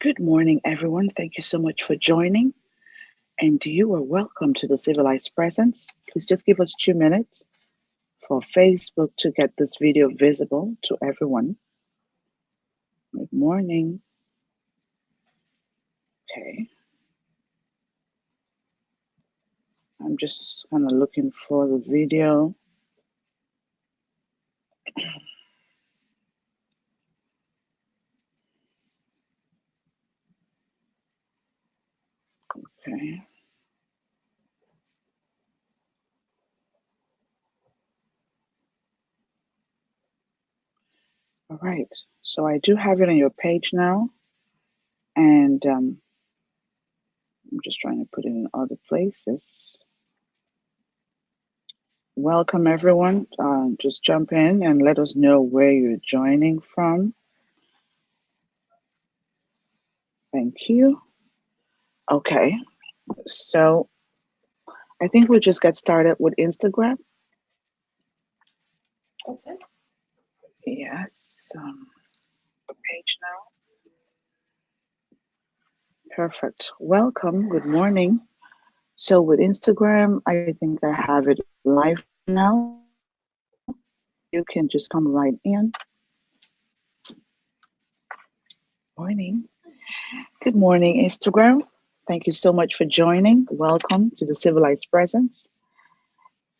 Good morning, everyone. Thank you so much for joining. And you are welcome to the Civilized Presence. Please just give us 2 minutes for Facebook to get this video visible to everyone. Good morning. Okay. I'm just kind of looking for the video. Okay. All right. So I do have it on your page now. And I'm just trying to put it in other places. Welcome, everyone. Just jump in and let us know where you're joining from. Thank you. Okay, so I think we'll just get started with Instagram. Okay. Yes, the page now. Perfect. Welcome. Good morning. So with Instagram, I think I have it live now. You can just come right in. Morning. Good morning, Instagram. Thank you so much for joining. Welcome to the Civilized Presence.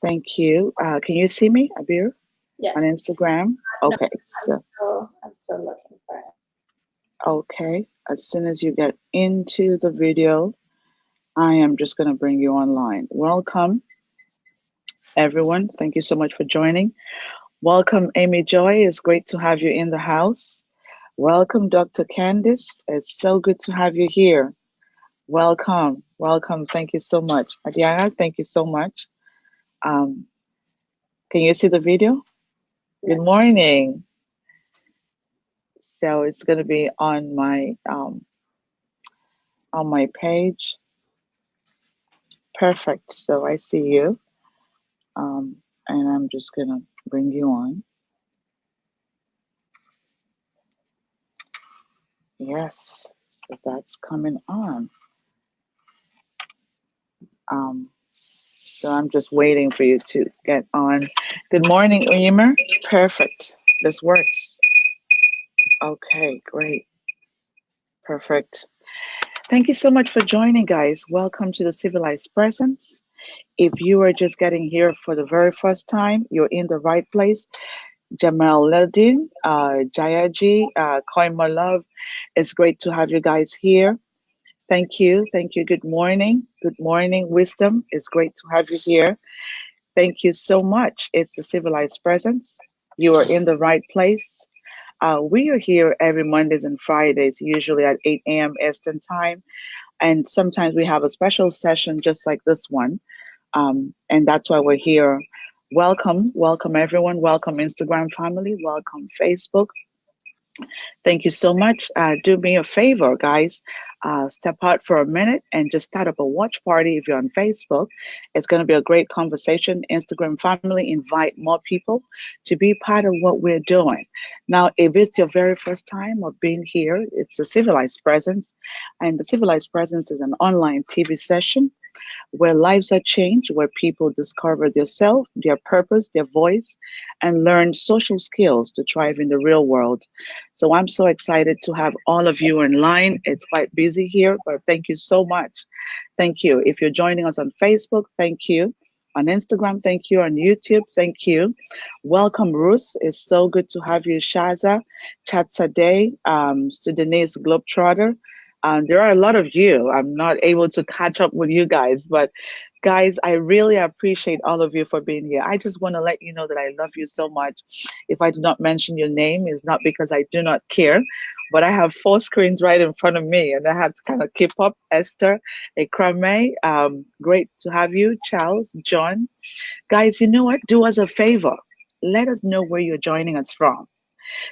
Thank you. Can you see me, Abir? Yes. On Instagram? Okay. I'm still looking for it. Okay. As soon as you get into the video, I am just going to bring you online. Welcome, everyone. Thank you so much for joining. Welcome, Amy Joy. It's great to have you in the house. Welcome, Dr. Candice. It's so good to have you here. Welcome. Welcome. Thank you so much. Adiara, thank you so much. Can you see the video? Yes. Good morning. So it's going to be on my page. Perfect. So I see you. And I'm just going to bring you on. Yes, so that's coming on. So I'm just waiting for you to get on. Good morning, Emer. Perfect. This works. Okay, great. Perfect. Thank you so much for joining, guys. Welcome to the Civilized Presence. If you are just getting here for the very first time, you're in the right place. Jamal Ledin, Jayaji, Koima Love. It's great to have you guys here. Thank you. Thank you. Good morning. Good morning, Wisdom. It's great to have you here. Thank you so much. It's the Civilized Presence. You are in the right place. We are here every Mondays and Fridays, usually at 8 a.m. Eastern Time. And sometimes we have a special session just like this one. And that's why we're here. Welcome, welcome everyone. Welcome Instagram family. Welcome Facebook. Thank you so much. Do me a favor, guys. Step out for a minute and just start up a watch party if you're on Facebook. It's going to be a great conversation. Instagram family, invite more people to be part of what we're doing. Now, if it's your very first time of being here, it's a Civilized Presence. And the Civilized Presence is an online TV session where lives are changed, where people discover their self, their purpose, their voice, and learn social skills to thrive in the real world. So I'm so excited to have all of you in line. It's quite busy here, but thank you so much. Thank you. If you're joining us on Facebook, thank you. On Instagram, thank you. On YouTube, thank you. Welcome, Ruth. It's so good to have you, Shaza, Chatsadeh, Sudanese Globetrotter. There are a lot of you. I'm not able to catch up with you guys, but guys, I really appreciate all of you for being here. I just want to let you know that I love you so much. If I do not mention your name, it's not because I do not care, but I have 4 screens right in front of me and I have to kind of keep up. Esther, Ekrame, great to have you. Charles, John. Guys, you know what? Do us a favor. Let us know where you're joining us from.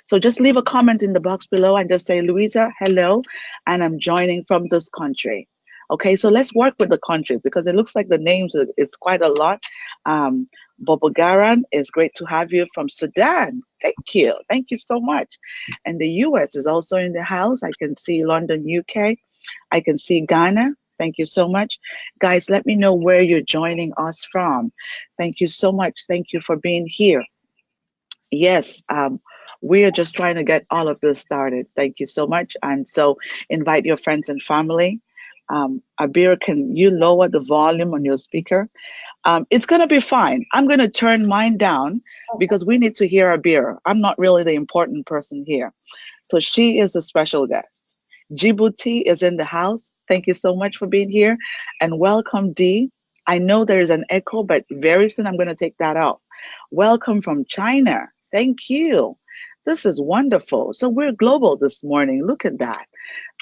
So just leave a comment in the box below and just say, Louisa, hello, and I'm joining from this country. Okay, so let's work with the country because it looks like the names is quite a lot. Bobogaran, it's great to have you from Sudan. Thank you. Thank you so much. And the US is also in the house. I can see London, UK. I can see Ghana. Thank you so much. Guys, let me know where you're joining us from. Thank you so much. Thank you for being here. Yes, we are just trying to get all of this started. Thank you so much. And so invite your friends and family. Abir, can you lower the volume on your speaker? It's going to be fine. I'm going to turn mine down Okay. because we need to hear Abir. I'm not really the important person here. So she is a special guest. Djibouti is in the house. Thank you so much for being here and welcome, Dee. I know there is an echo, but very soon I'm going to take that out. Welcome from China. Thank you. This is wonderful. So we're global this morning. Look at that.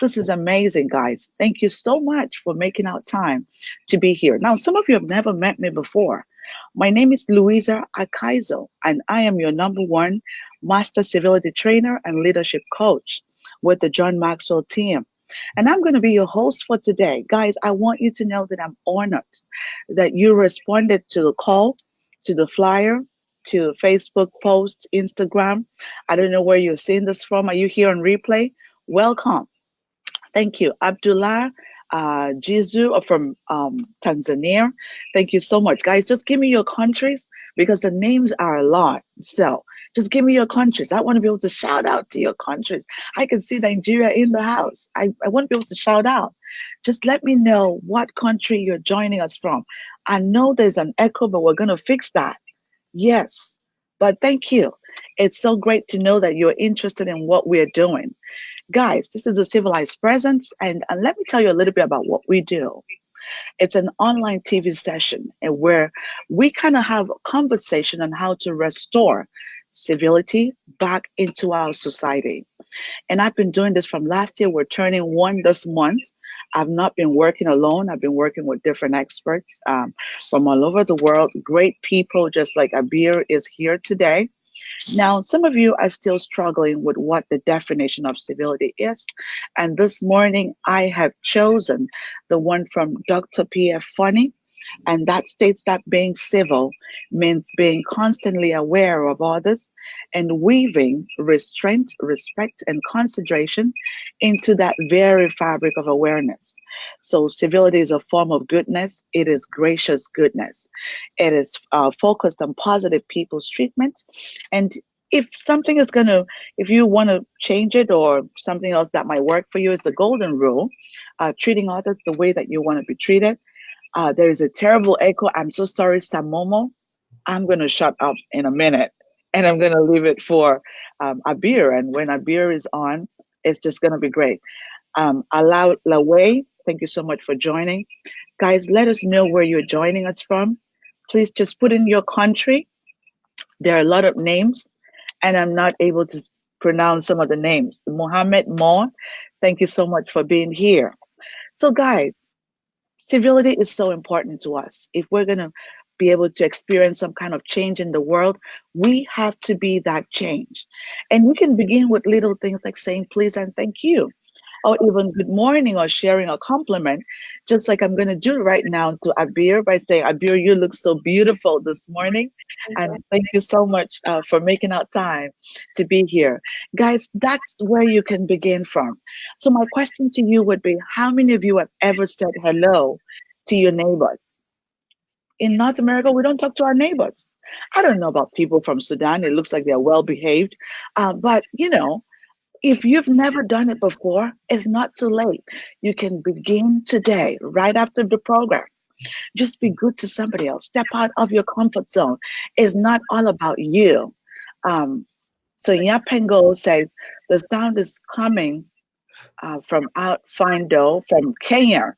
This is amazing, guys. Thank you so much for making out time to be here. Now, some of you have never met me before. My name is Louisa Akaiso, and I am your number one master civility trainer and leadership coach with the John Maxwell team. And I'm going to be your host for today. Guys, I want you to know that I'm honored that you responded to the call, to the flyer, to Facebook posts, Instagram. I don't know where you're seeing this from. Are you here on replay? Welcome. Thank you. Abdullah Jizu from Tanzania. Thank you so much. Guys, just give me your countries because the names are a lot. So just give me your countries. I want to be able to shout out to your countries. I can see Nigeria in the house. I want to be able to shout out. Just let me know what country you're joining us from. I know there's an echo, but we're going to fix that. Yes. But thank you. It's so great to know that you're interested in what we're doing. Guys, this is the Civilized Presence, and let me tell you a little bit about what we do. It's an online TV session and where we kind of have a conversation on how to restore civility back into our society. And I've been doing this from last year. We're turning one this month. I've not been working alone. I've been working with different experts from all over the world. Great people, just like Abir is here today. Now, some of you are still struggling with what the definition of civility is. And this morning, I have chosen the one from Dr. P.F. Funny. And that states that being civil means being constantly aware of others and weaving restraint, respect, and consideration into that very fabric of awareness. So, civility is a form of goodness, it is gracious goodness, it is focused on positive people's treatment. And if something is going to, if you want to change it or something else that might work for you, it's a golden rule treating others the way that you want to be treated. There is a terrible echo. I'm so sorry, Samomo. I'm going to shut up in a minute and I'm going to leave it for Abir. And when Abir is on, it's just going to be great. Allow Laway, thank you so much for joining. Guys, let us know where you're joining us from. Please just put in your country. There are a lot of names, and I'm not able to pronounce some of the names. Mohammed Mo, thank you so much for being here. So, guys, civility is so important to us. If we're going to be able to experience some kind of change in the world, we have to be that change. And we can begin with little things like saying please and thank you, or even good morning, or sharing a compliment, just like I'm going to do right now to Abir by saying, Abir, you look so beautiful this morning. And thank you so much for making out time to be here. Guys, that's where you can begin from. So my question to you would be, how many of you have ever said hello to your neighbors? In North America, we don't talk to our neighbors. I don't know about people from Sudan. It looks like they're well behaved. But, you know, if you've never done it before, it's not too late. You can begin today, right after the program. Just be good to somebody else. Step out of your comfort zone. It's not all about you. So Nyapengo says the sound is coming from out Findo from Kenya,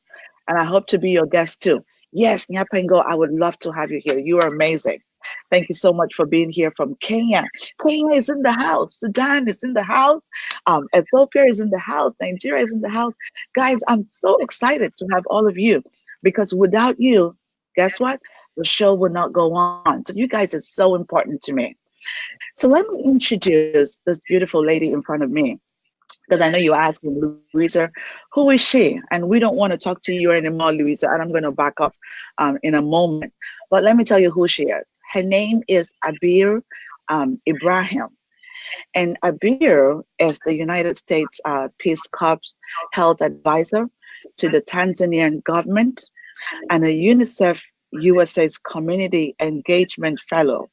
and I hope to be your guest too. Yes, Nyapengo, I would love to have you here. You are amazing. Thank you so much for being here from Kenya. Kenya is in the house. Sudan is in the house. Ethiopia is in the house. Nigeria is in the house. Guys, I'm so excited to have all of you because without you, guess what? The show would not go on. So you guys are so important to me. So let me introduce this beautiful lady in front of me because I know you're asking, Louisa, who is she? And we don't want to talk to you anymore, Louisa, and I'm going to back up in a moment. But let me tell you who she is. Her name is Abir Ibrahim. And Abir is the United States Peace Corps Health Advisor to the Tanzanian government and a UNICEF USA's Community Engagement Fellow.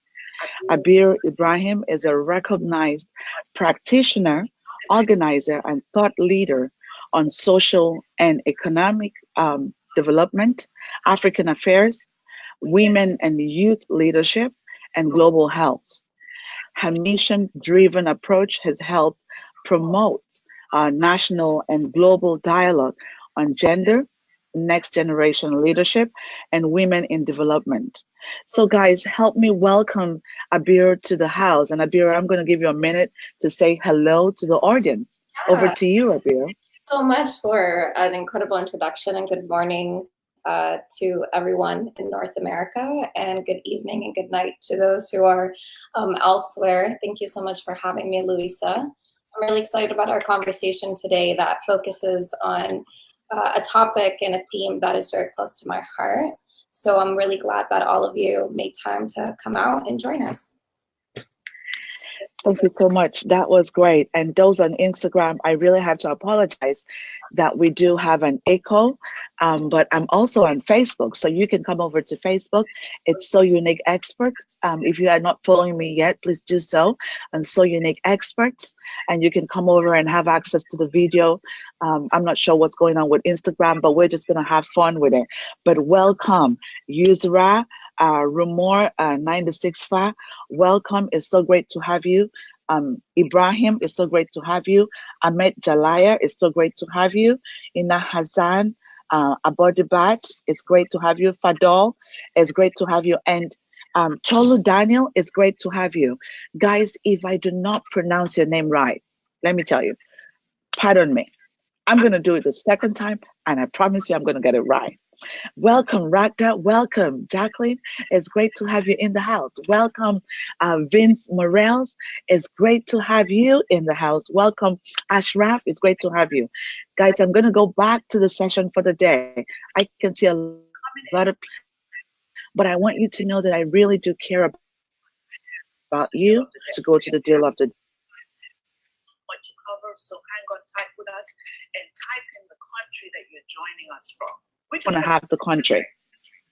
Abir Ibrahim is a recognized practitioner, organizer, and thought leader on social and economic development, African affairs, women and youth leadership, and global health. Her mission driven approach has helped promote national and global dialogue on gender, next generation leadership, and women in development. So, guys, help me welcome Abir to the house. And Abir, I'm going to give you a minute to say hello to the audience. Over Yeah, to you, Abir. so much for an incredible introduction, and good morning to everyone in North America, and good evening and good night to those who are elsewhere. Thank you so much for having me, Louisa. I'm really excited about our conversation today that focuses on a topic and a theme that is very close to my heart. So I'm really glad that all of you made time to come out and join us. Thank you so much. That was great. And those on Instagram, I really have to apologize that we do have an echo, but I'm also on Facebook. So you can come over to Facebook. It's So Unique Experts. If you are not following me yet, please do so on So Unique Experts. And you can come over and have access to the video. I'm not sure what's going on with Instagram, but we're just going to have fun with it. But welcome, Yusra. Rumor 965, welcome. It's so great to have you. Ibrahim, it's so great to have you. Ahmed Jalaya, it's so great to have you. Ina Hazan, Abodibat, it's great to have you. Fadol, it's great to have you. And Cholo Daniel, it's great to have you. Guys, if I do not pronounce your name right, let me tell you, pardon me. I'm going to do it the second time, and I promise you I'm going to get it right. Welcome, Ragda. Welcome, Jacqueline. It's great to have you in the house. Welcome, Vince Morels. It's great to have you in the house. Welcome, Ashraf. It's great to have you. Guys, I'm going to go back to the session for the day. I can see a lot of people, but I want you to know that I really do care about you to go to the deal of the what to cover, so hang on tight with us and type in the country that you're joining us from. We just want to have the country.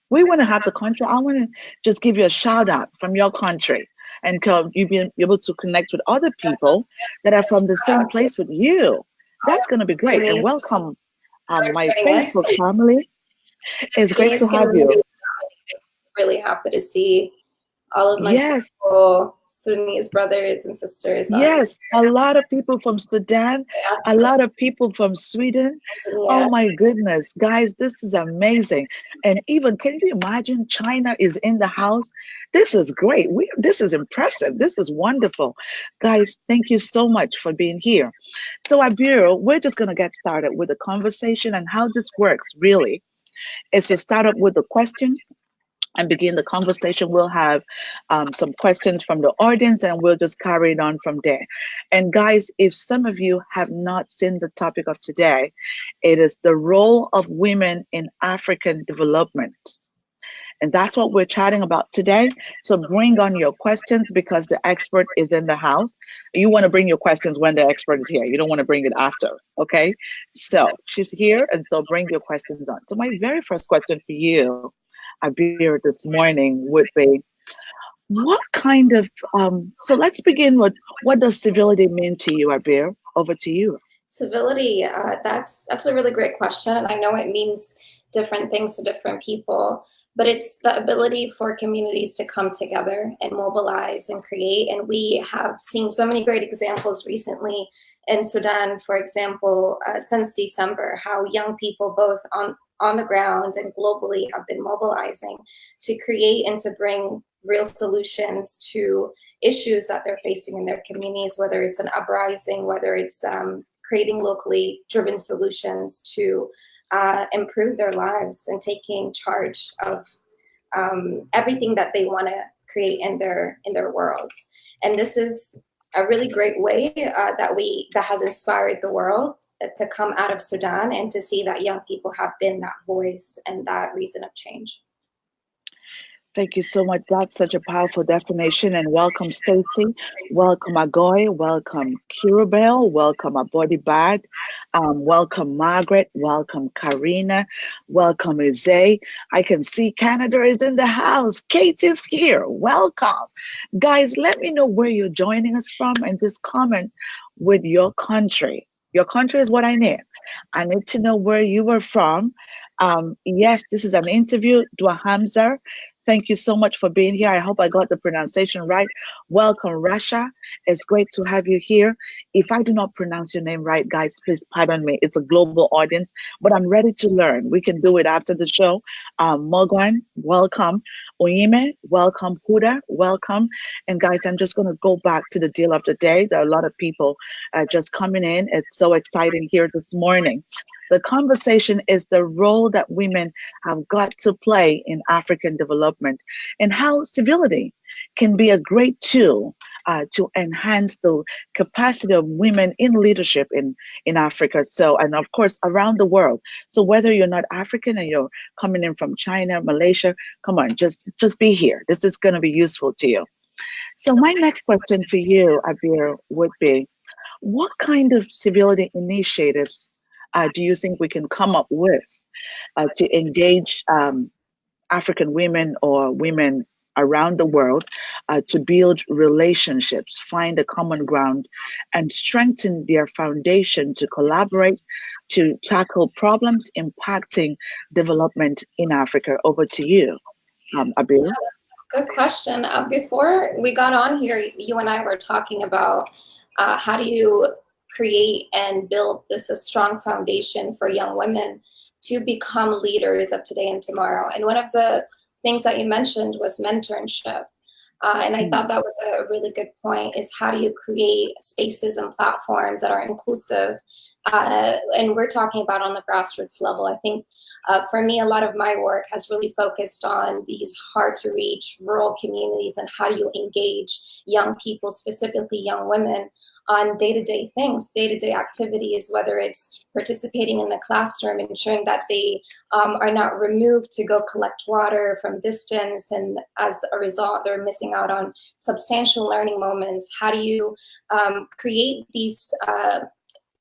We want to have the country. I want to just give you a shout out from your country, and you be able to connect with other people that are from the same place with you. That's going to be great. And welcome, my Facebook family. It's great to have you. Really happy to see all of my people, Sudanese brothers and sisters. Yes, a lot of people from Sudan, a lot of people from Sweden. Oh my goodness, guys, this is amazing. And even, can you imagine China is in the house? This is great. This is impressive. This is wonderful. Guys, thank you so much for being here. So Abir, we're just going to get started with the conversation, and how this works really is to start up with a question and begin the conversation. We'll have some questions from the audience, and we'll just carry it on from there. And guys, if some of you have not seen the topic of today, it is the role of women in African development. And that's what we're chatting about today. So bring on your questions, because the expert is in the house. You want to bring your questions when the expert is here. You don't want to bring it after, okay? So she's here, and so bring your questions on. So my very first question for you, Abir, this morning would be, what kind of, so let's begin with, what does civility mean to you, Abir? Over to you. Civility, that's a really great question. And I know it means different things to different people, but it's the ability for communities to come together and mobilize and create. And we have seen so many great examples recently in Sudan, for example, since December, how young people both on the ground and globally have been mobilizing to create and to bring real solutions to issues that they're facing in their communities, whether it's an uprising, whether it's creating locally driven solutions to improve their lives and taking charge of everything that they want to create in their worlds. And this is a really great way that has inspired the world to come out of Sudan, and to see that young people have been that voice and that reason of change. Thank you so much. That's such a powerful definition. And welcome, Stacy. Welcome, Agoy. Welcome, Kirabel. Welcome, Abodi Bad. Welcome, Margaret. Welcome, Karina. Welcome, Izay. I can see Canada is in the house. Kate is here. Welcome. Guys, let me know where you're joining us from and just comment with your country. Your country is what I need. I need to know where you were from. Yes, this is an interview. Dua Hamza. Thank you so much for being here. I hope I got the pronunciation right. Welcome, Russia. It's great to have you here. If I do not pronounce your name right, guys, please pardon me. It's a global audience, but I'm ready to learn. We can do it after the show. Mogwan, welcome. Oyime, welcome. Huda, welcome. And guys, I'm just going to go back to the deal of the day. There are a lot of people just coming in. It's so exciting here this morning. The conversation is the role that women have got to play in African development and how civility can be a great tool to enhance the capacity of women in leadership in Africa. So, and of course, around the world. So whether you're not African and you're coming in from China, Malaysia, come on, just be here. This is going to be useful to you. So my next question for you, Abir, would be, what kind of civility initiatives do you think we can come up with to engage African women or women around the world to build relationships, find a common ground, and strengthen their foundation to collaborate to tackle problems impacting development in Africa? Over to you, Abir. Good question. Before we got on here, you and I were talking about how do you create and build this a strong foundation for young women to become leaders of today and tomorrow. And one of the things that you mentioned was mentorship. And I thought that was a really good point, is how do you create spaces and platforms that are inclusive? And we're talking about on the grassroots level. I think for me, a lot of my work has really focused on these hard to reach rural communities and how do you engage young people, specifically young women, on day-to-day things, day-to-day activities, whether it's participating in the classroom, ensuring that they are not removed to go collect water from distance, and as a result, they're missing out on substantial learning moments. How do you create these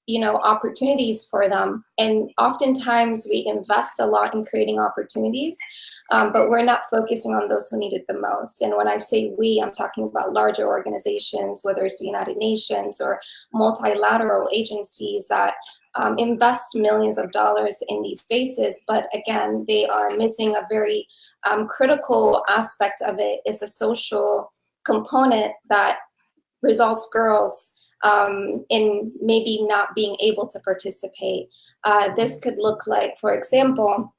opportunities for them? And oftentimes we invest a lot in creating opportunities, but we're not focusing on those who need it the most. And when I say we, I'm talking about larger organizations, whether it's the United Nations or multilateral agencies that invest millions of dollars in these spaces. But again, they are missing a very critical aspect of it, is a social component that results girls in maybe not being able to participate. This could look like, for example,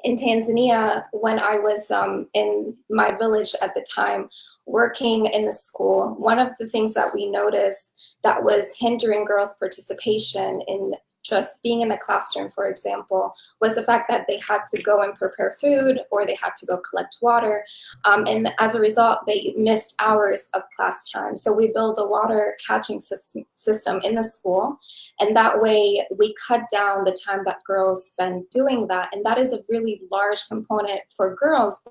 in Tanzania, when I was in my village at the time, working in the school, one of the things that we noticed that was hindering girls' participation in just being in the classroom, for example, was the fact that they had to go and prepare food, or they had to go collect water. And as a result, they missed hours of class time. So we built a water catching system in the school. And that way we cut down the time that girls spend doing that. And that is a really large component for girls.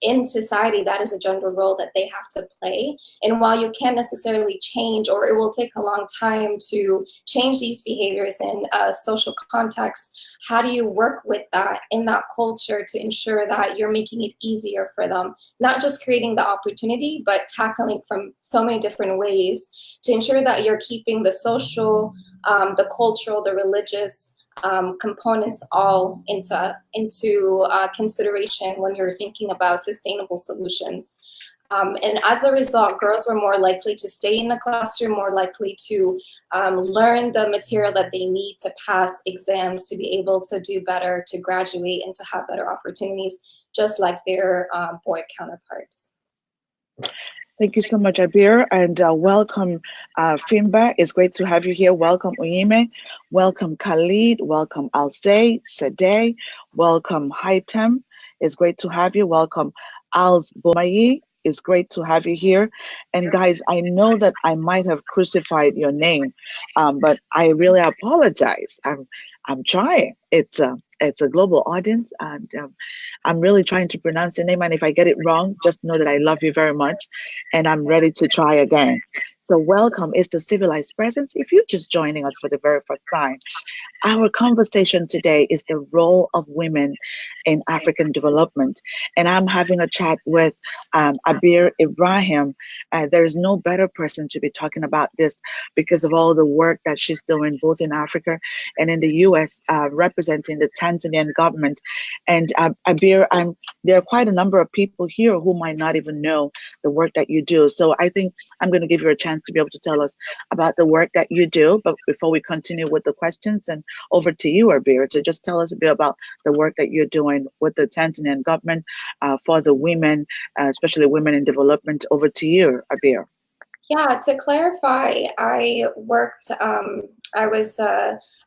In society, that is a gender role that they have to play. And while you can't necessarily change, or it will take a long time to change these behaviors in a social context, how do you work with that in that culture to ensure that you're making it easier for them? Not just creating the opportunity, but tackling from so many different ways to ensure that you're keeping the social, the cultural, the religious components all into consideration when you're thinking about sustainable solutions. And as a result, girls were more likely to stay in the classroom, more likely to learn the material that they need to pass exams, to be able to do better, to graduate, and to have better opportunities, just like their boy counterparts. Thank you so much, Abir, and welcome, Fimba. It's great to have you here. Welcome, Oyime. Welcome, Khalid. Welcome, Alzay, Sadeh. Welcome, Haitem. It's great to have you. Welcome, Alz Bomayi. It's great to have you here. And guys, I know that I might have crucified your name, but I really apologize. I'm trying. It's a global audience, and I'm really trying to pronounce your name. And if I get it wrong, just know that I love you very much, and I'm ready to try again. So welcome. It's the Civilized Presence. If you're just joining us for the very first time, our conversation today is the role of women in African development. And I'm having a chat with Abir Ibrahim. There is no better person to be talking about this because of all the work that she's doing both in Africa and in the US, representing the Tanzanian government. And Abir, there are quite a number of people here who might not even know the work that you do. So I think I'm going to give you a chance to be able to tell us about the work that you do. But before we continue with the questions, and over to you, Abir, to just tell us a bit about the work that you're doing with the Tanzanian government for the women, especially women in development. Over to you, Abir. Yeah, to clarify, I was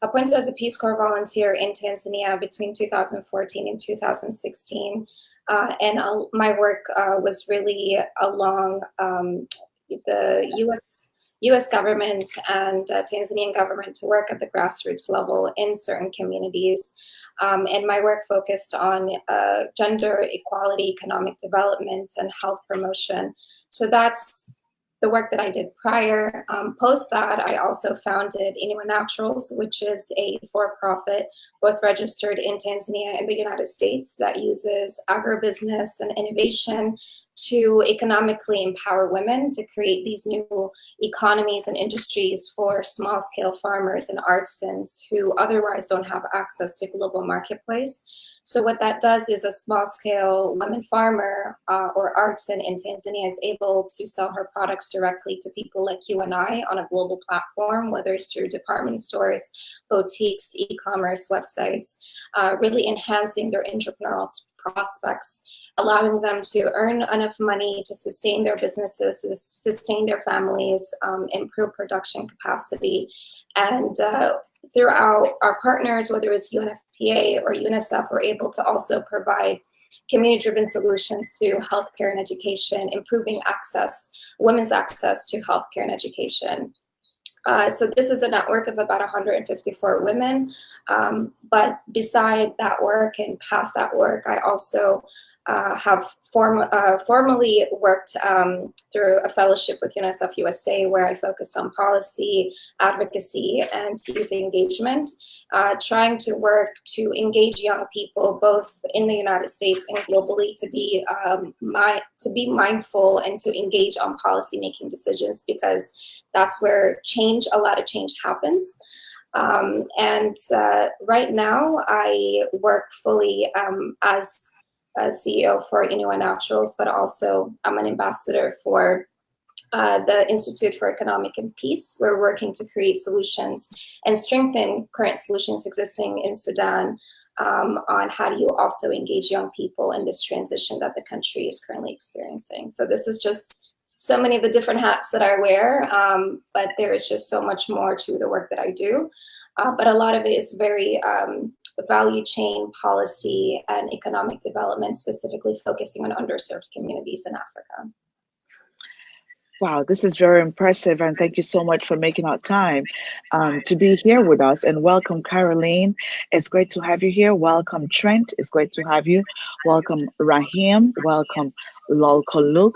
appointed as a Peace Corps volunteer in Tanzania between 2014 and 2016. And my work was really along the U.S. government and Tanzanian government to work at the grassroots level in certain communities. And my work focused on gender equality, economic development, and health promotion. So that's the work that I did prior. Post that, I also founded Inua Naturals, which is a for-profit, both registered in Tanzania and the United States, that uses agribusiness and innovation to economically empower women to create these new economies and industries for small-scale farmers and artisans who otherwise don't have access to global marketplace. So what that does is a small-scale women farmer or artisan in Tanzania is able to sell her products directly to people like you and I on a global platform, whether it's through department stores, boutiques, e-commerce websites, really enhancing their entrepreneurial prospects, allowing them to earn enough money to sustain their businesses, to sustain their families, improve production capacity. And throughout our partners, whether it's UNFPA or UNICEF, we're able to also provide community-driven solutions to healthcare and education, improving access, women's access to healthcare and education. So this is a network of about 154 women. But beside that work and past that work, I also have formally worked through a fellowship with UNICEF USA, where I focused on policy, advocacy, and youth engagement, trying to work to engage young people, both in the United States and globally, to be mindful and to engage on policy-making decisions, because that's where a lot of change happens. And right now, I work fully as CEO for Inua Naturals, but also I'm an ambassador for the Institute for Economic and Peace. We're working to create solutions and strengthen current solutions existing in Sudan on how do you also engage young people in this transition that the country is currently experiencing. So this is just so many of the different hats that I wear, but there is just so much more to the work that I do. But a lot of it is very value chain policy and economic development, specifically focusing on underserved communities in Africa. Wow, this is very impressive, and thank you so much for making out time to be here with us. And welcome, Caroline. It's great to have you here. Welcome, Trent. It's great to have you. Welcome, Rahim. Welcome, Lolkoluk.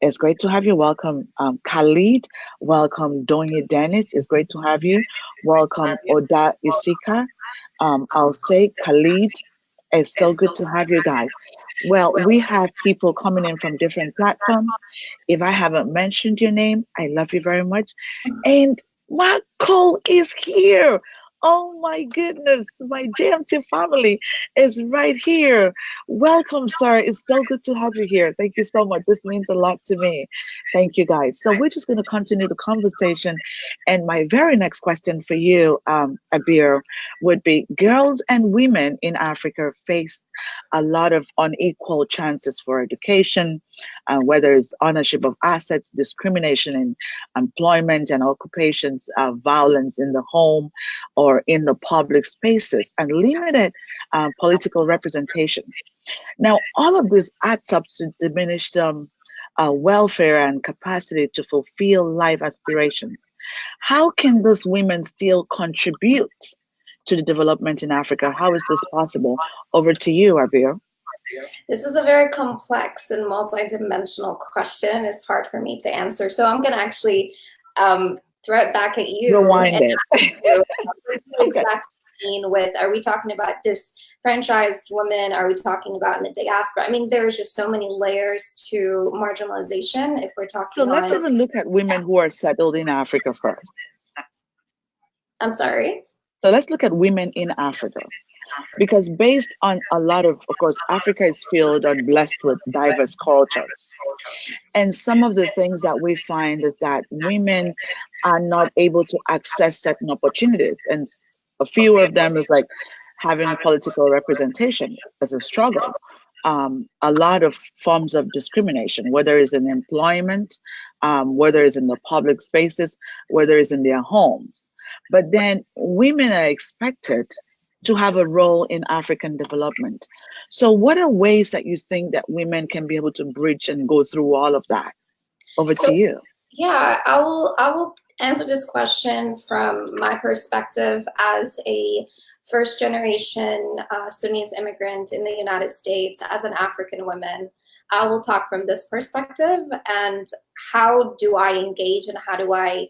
It's great to have you. Welcome, Khalid. Welcome, Donya Dennis. It's great to have you. Welcome, Oda Isika. I'll say Khalid. It's so good to have you guys. Well, we have people coming in from different platforms. If I haven't mentioned your name, I love you very much. And Marco is here. Oh my goodness, my JMT family is right here. Welcome, sir. It's so good to have you here. Thank you so much. This means a lot to me. Thank you, guys. So we're just going to continue the conversation. And my very next question for you, Abir, would be: girls and women in Africa face a lot of unequal chances for education, whether it's ownership of assets, discrimination in employment and occupations, violence in the home or in the public spaces, and limited political representation. Now, all of this adds up to diminished welfare and capacity to fulfill life aspirations. How can those women still contribute to the development in Africa? How is this possible? Over to you, Abir. This is a very complex and multidimensional question. It's hard for me to answer. So I'm going to actually throw it back at you Rewind and it. ask you what do you Okay. exactly mean with, are we talking about disfranchised women? Are we talking about in the diaspora? I mean, there's just so many layers to marginalization if we're So talking let's on. even look at women who are settled in Africa first. I'm sorry? So let's look at women in Africa. Because based on a lot of course, Africa is filled and blessed with diverse cultures. And some of the things that we find is that women are not able to access certain opportunities. And a few of them is like having political representation as a struggle. A lot of forms of discrimination, whether it's in employment, whether it's in the public spaces, whether it's in their homes. But then women are expected to have a role in African development. So what are ways that you think that women can be able to bridge and go through all of that? Over to you. Yeah, I will answer this question from my perspective as a first generation Sudanese immigrant in the United States, as an African woman. I will talk from this perspective and how do I engage and how do I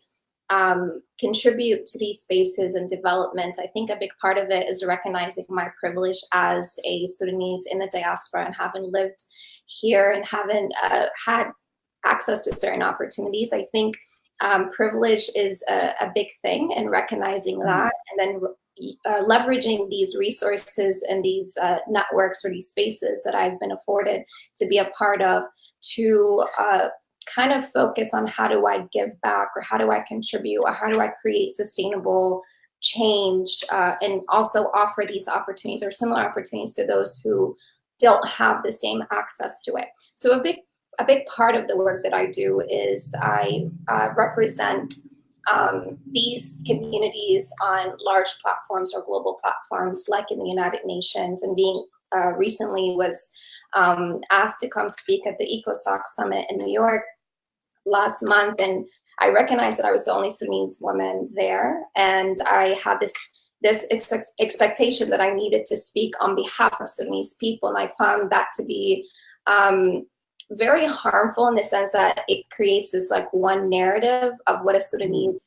contribute to these spaces and development. I think a big part of it is recognizing my privilege as a Sudanese in the diaspora and having lived here and having had access to certain opportunities. I think privilege is a big thing, and recognizing that, and then leveraging these resources and these networks or these spaces that I've been afforded to be a part of to kind of focus on how do I give back, or how do I contribute, or how do I create sustainable change, and also offer these opportunities or similar opportunities to those who don't have the same access to it. So a big part of the work that I do is I represent these communities on large platforms or global platforms, like in the United Nations, and being recently was asked to come speak at the ECOSOC Summit in New York last month, and I recognized that I was the only Sudanese woman there, and I had this expectation that I needed to speak on behalf of Sudanese people, and I found that to be very harmful in the sense that it creates this like one narrative of what a Sudanese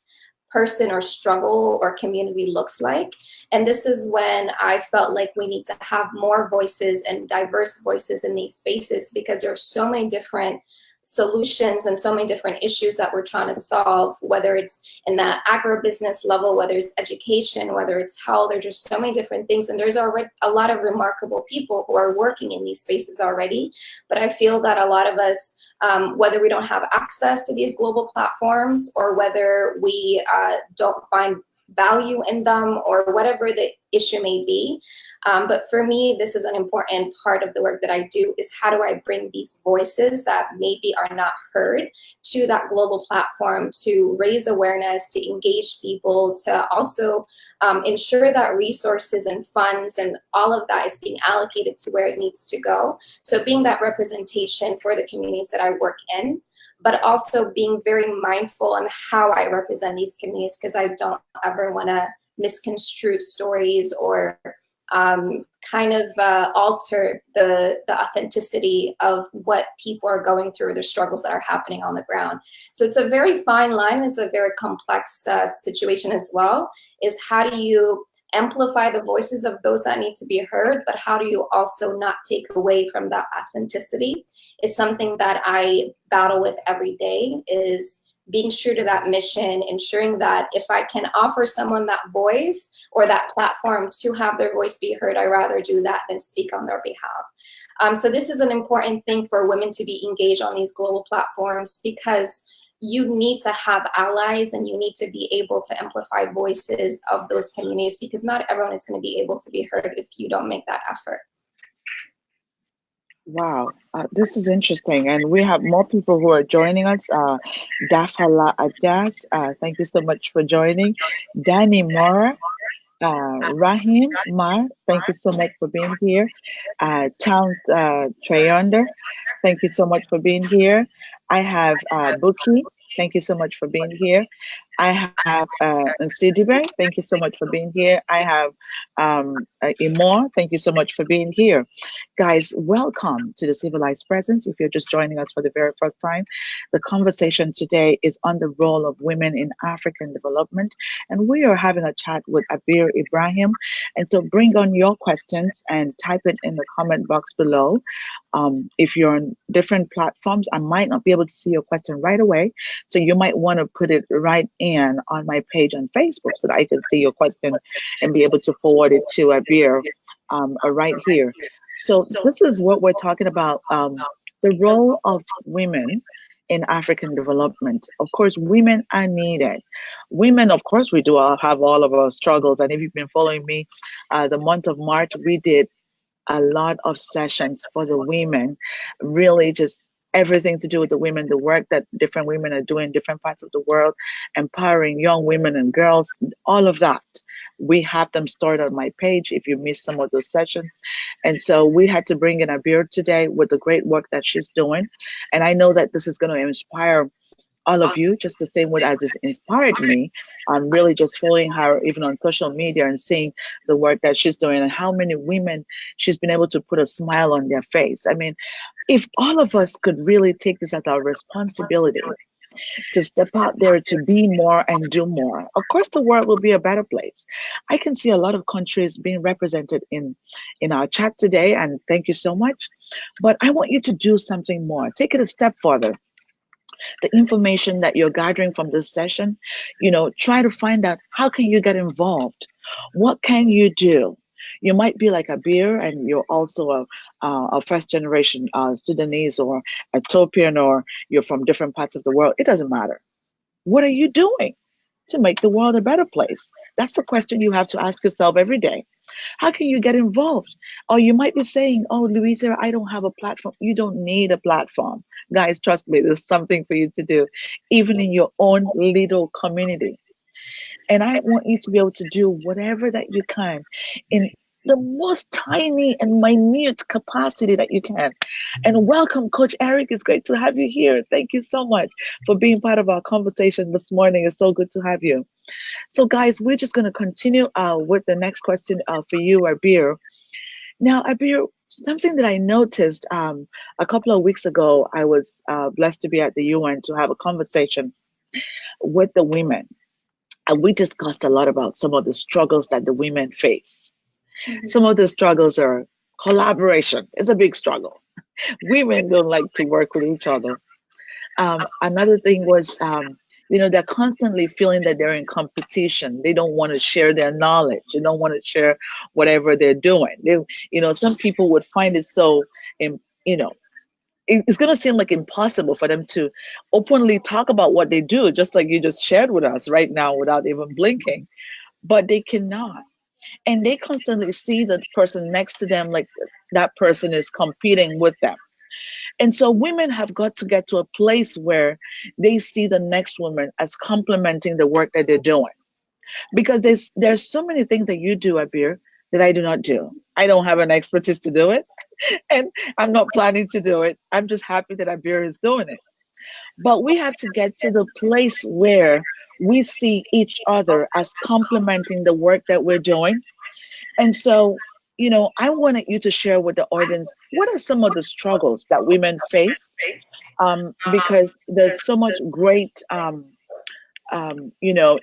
person or struggle or community looks like. And this is when I felt like we need to have more voices and diverse voices in these spaces, because there's so many different solutions and so many different issues that we're trying to solve, whether it's in that agribusiness level, whether it's education, whether it's health. There's just so many different things, and there's already a lot of remarkable people who are working in these spaces already. But I feel that a lot of us, whether we don't have access to these global platforms, or whether we don't find value in them, or whatever the issue may be. But for me, this is an important part of the work that I do, is how do I bring these voices that maybe are not heard to that global platform, to raise awareness, to engage people, to also ensure that resources and funds and all of that is being allocated to where it needs to go. So being that representation for the communities that I work in, but also being very mindful on how I represent these communities, because I don't ever want to misconstrue stories or kind of alter the authenticity of what people are going through, the struggles that are happening on the ground. So it's a very fine line. It's a very complex situation as well, is how do you amplify the voices of those that need to be heard, but how do you also not take away from that authenticity? Is something that I battle with every day, is being true to that mission, ensuring that if I can offer someone that voice or that platform to have their voice be heard, I'd rather do that than speak on their behalf. So this is an important thing for women to be engaged on these global platforms, because you need to have allies and you need to be able to amplify voices of those communities, because not everyone is going to be able to be heard if you don't make that effort. Wow, this is interesting, and we have more people who are joining us. Dafala Adas, thank you so much for joining. Danny Mora, Rahim Mar, thank you so much for being here. Towns Trayonder, thank you so much for being here. I have Buki, thank you so much for being here. I have Nsidibe, thank you so much for being here. I have Imor, thank you so much for being here. Guys, welcome to the Civilized Presence. If you're just joining us for the very first time, the conversation today is on the role of women in African development. And we are having a chat with Abir Ibrahim. And so bring on your questions and type it in the comment box below. If you're on different platforms, I might not be able to see your question right away. So you might want to put it right in on my page on Facebook so that I can see your question and be able to forward it to Abir right here. So this is what we're talking about, the role of women in African development. Of course, women are needed. Women, of course, we do all have all of our struggles. And if you've been following me, the month of March, we did a lot of sessions for the women, really just everything to do with the women, the work that different women are doing in different parts of the world, empowering young women and girls, all of that. We have them stored on my page if you missed some of those sessions. And so we had to bring in Abir today with the great work that she's doing. And I know that this is going to inspire all of you just the same way as it's inspired me. I'm really just following her even on social media and seeing the work that she's doing and how many women she's been able to put a smile on their face. I mean, if all of us could really take this as our responsibility to step out there to be more and do more, of course the world will be a better place. I can see a lot of countries being represented in our chat today, and thank you so much. But I want you to do something more. Take it a step further. The information that you're gathering from this session, try to find out how can you get involved? What can you do? You might be like Abir and you're also a first generation Sudanese or Ethiopian, or you're from different parts of the world. It doesn't matter. What are you doing to make the world a better place? That's the question you have to ask yourself every day. How can you get involved? Or you might be saying, oh, Louisa, I don't have a platform. You don't need a platform. Guys, trust me, there's something for you to do, even in your own little community. And I want you to be able to do whatever that you can in the most tiny and minute capacity that you can. And welcome, Coach Eric. It's great to have you here. Thank you so much for being part of our conversation this morning. It's so good to have you. So, guys, we're just going to continue with the next question for you, Abir. Now, Abir, something that I noticed a couple of weeks ago, I was blessed to be at the UN to have a conversation with the women. And we discussed a lot about some of the struggles that the women face. Mm-hmm. Some of the struggles are collaboration. It's a big struggle. Women don't like to work with each other. Another thing was, they're constantly feeling that they're in competition. They don't want to share their knowledge. They don't want to share whatever they're doing. Some people would find it so, it's going to seem like impossible for them to openly talk about what they do, just like you just shared with us right now without even blinking. But they cannot. And they constantly see the person next to them like that person is competing with them. And so women have got to get to a place where they see the next woman as complementing the work that they're doing. Because there's so many things that you do, Abir, that I do not do. I don't have an expertise to do it, and I'm not planning to do it. I'm just happy that Abir is doing it. But we have to get to the place where we see each other as complementing the work that we're doing. And so, I wanted you to share with the audience, what are some of the struggles that women face? Because there's so much great,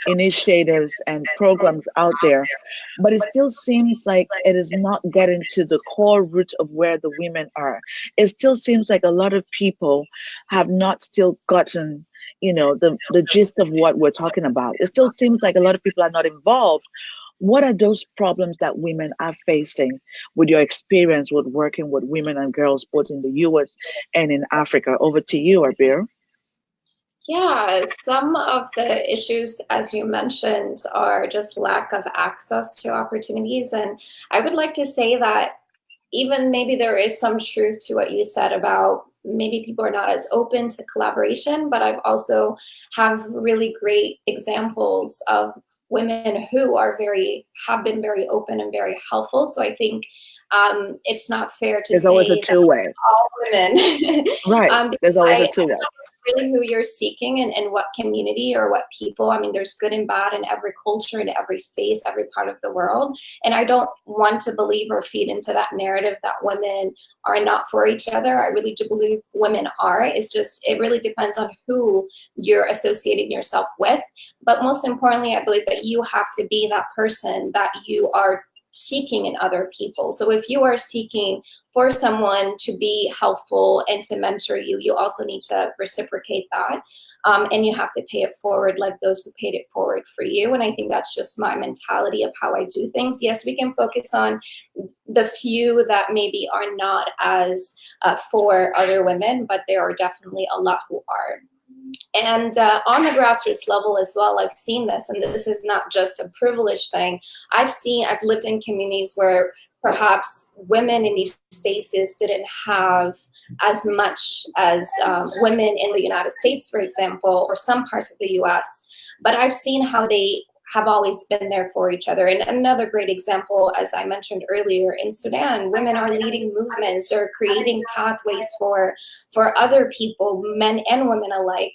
initiatives and programs out there, but it still seems like it is not getting to the core root of where the women are. It still seems like a lot of people have not still gotten, the gist of what we're talking about. It still seems like a lot of people are not involved. What are those problems that women are facing with your experience with working with women and girls, both in the US and in Africa? Over to you, Abir. Yeah, some of the issues, as you mentioned, are just lack of access to opportunities. And I would like to say that even maybe there is some truth to what you said about maybe people are not as open to collaboration, but I've also have really great examples of women who have been very open and very helpful. So I think it's not fair to There's always a say that two-way. all women. Right. There's always a I two-way. know it's really who you're seeking and what community or what people. I mean, there's good and bad in every culture, in every space, every part of the world. And I don't want to believe or feed into that narrative that women are not for each other. I really do believe women are. It's just, it really depends on who you're associating yourself with. But most importantly, I believe that you have to be that person that you are seeking in other people. So if you are seeking for someone to be helpful and to mentor you, you also need to reciprocate that. And you have to pay it forward like those who paid it forward for you. And I think that's just my mentality of how I do things. Yes, we can focus on the few that maybe are not as for other women, but there are definitely a lot who are. And on the grassroots level as well, I've seen this, and this is not just a privileged thing. I've lived in communities where perhaps women in these spaces didn't have as much as women in the United States, for example, or some parts of the US, but I've seen how they have always been there for each other. And another great example, as I mentioned earlier, in Sudan, women are leading movements, they're creating pathways for other people, men and women alike.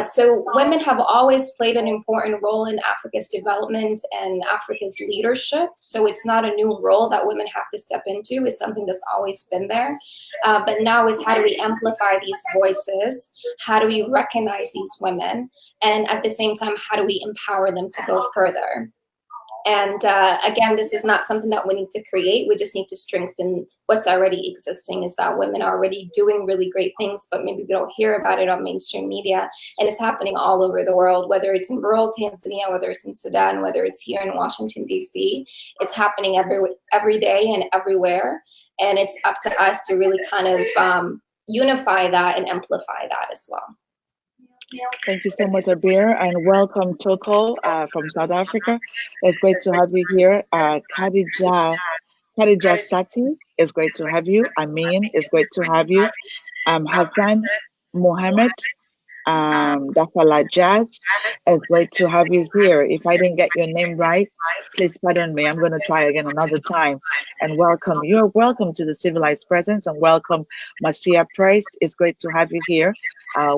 So women have always played an important role in Africa's development and Africa's leadership. So it's not a new role that women have to step into, it's something that's always been there. But now is how do we amplify these voices? How do we recognize these women? And at the same time, how do we empower them to go further? And again, this is not something that we need to create. We just need to strengthen what's already existing. Is that women are already doing really great things, but maybe we don't hear about it on mainstream media. And it's happening all over the world, whether it's in rural Tanzania, whether it's in Sudan, whether it's here in Washington, D.C. It's happening every day and everywhere. And it's up to us to really kind of unify that and amplify that as well. Thank you so much, Abir, and welcome, Toko, from South Africa. It's great to have you here. Khadija Sati, it's great to have you. Amin, it's great to have you. Hassan Mohammed, Dafala Jazz, it's great to have you here. If I didn't get your name right, please pardon me. I'm going to try again another time. And welcome. You're welcome to the Civilized Presence, and welcome, Marcia Price. It's great to have you here.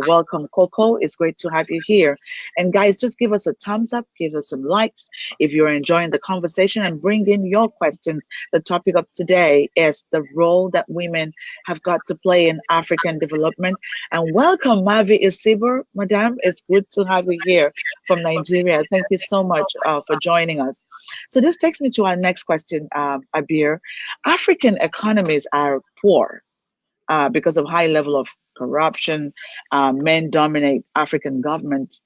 Welcome, Coco. It's great to have you here. And guys, just give us a thumbs up, give us some likes if you're enjoying the conversation, and bring in your questions. The topic of today is the role that women have got to play in African development. And welcome, Mavi Isiber, Madam. It's good to have you here from Nigeria. Thank you so much for joining us. So this takes me to our next question, Abir. African economies are poor because of high level of corruption. Men dominate African governments,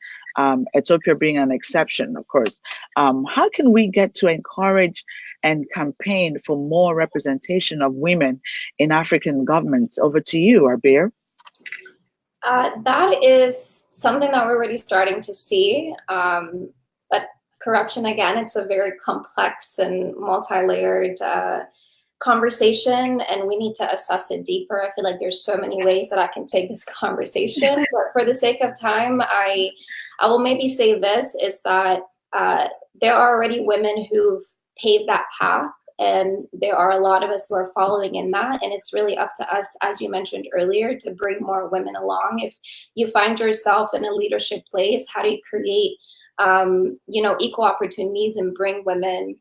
Ethiopia being an exception, of course. How can we get to encourage and campaign for more representation of women in African governments? Over to you, Abir. That is something that we're already starting to see. But corruption, again, it's a very complex and multi-layered conversation, and we need to assess it deeper. I feel like there's so many ways that I can take this conversation, but for the sake of time, I will maybe say this, is that there are already women who've paved that path, and there are a lot of us who are following in that, and it's really up to us, as you mentioned earlier, to bring more women along. If you find yourself in a leadership place, how do you create equal opportunities and bring women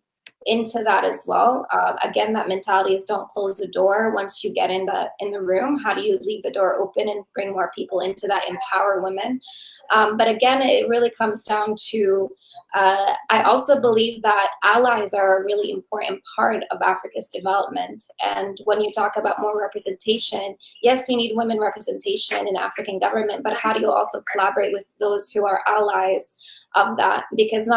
into that as well? Again, that mentality is don't close the door. Once you get in the room, how do you leave the door open and bring more people into that, empower women? But again, it really comes down to, I also believe that allies are a really important part of Africa's development. And when you talk about more representation, yes, you need women representation in African government, but how do you also collaborate with those who are allies of that? Because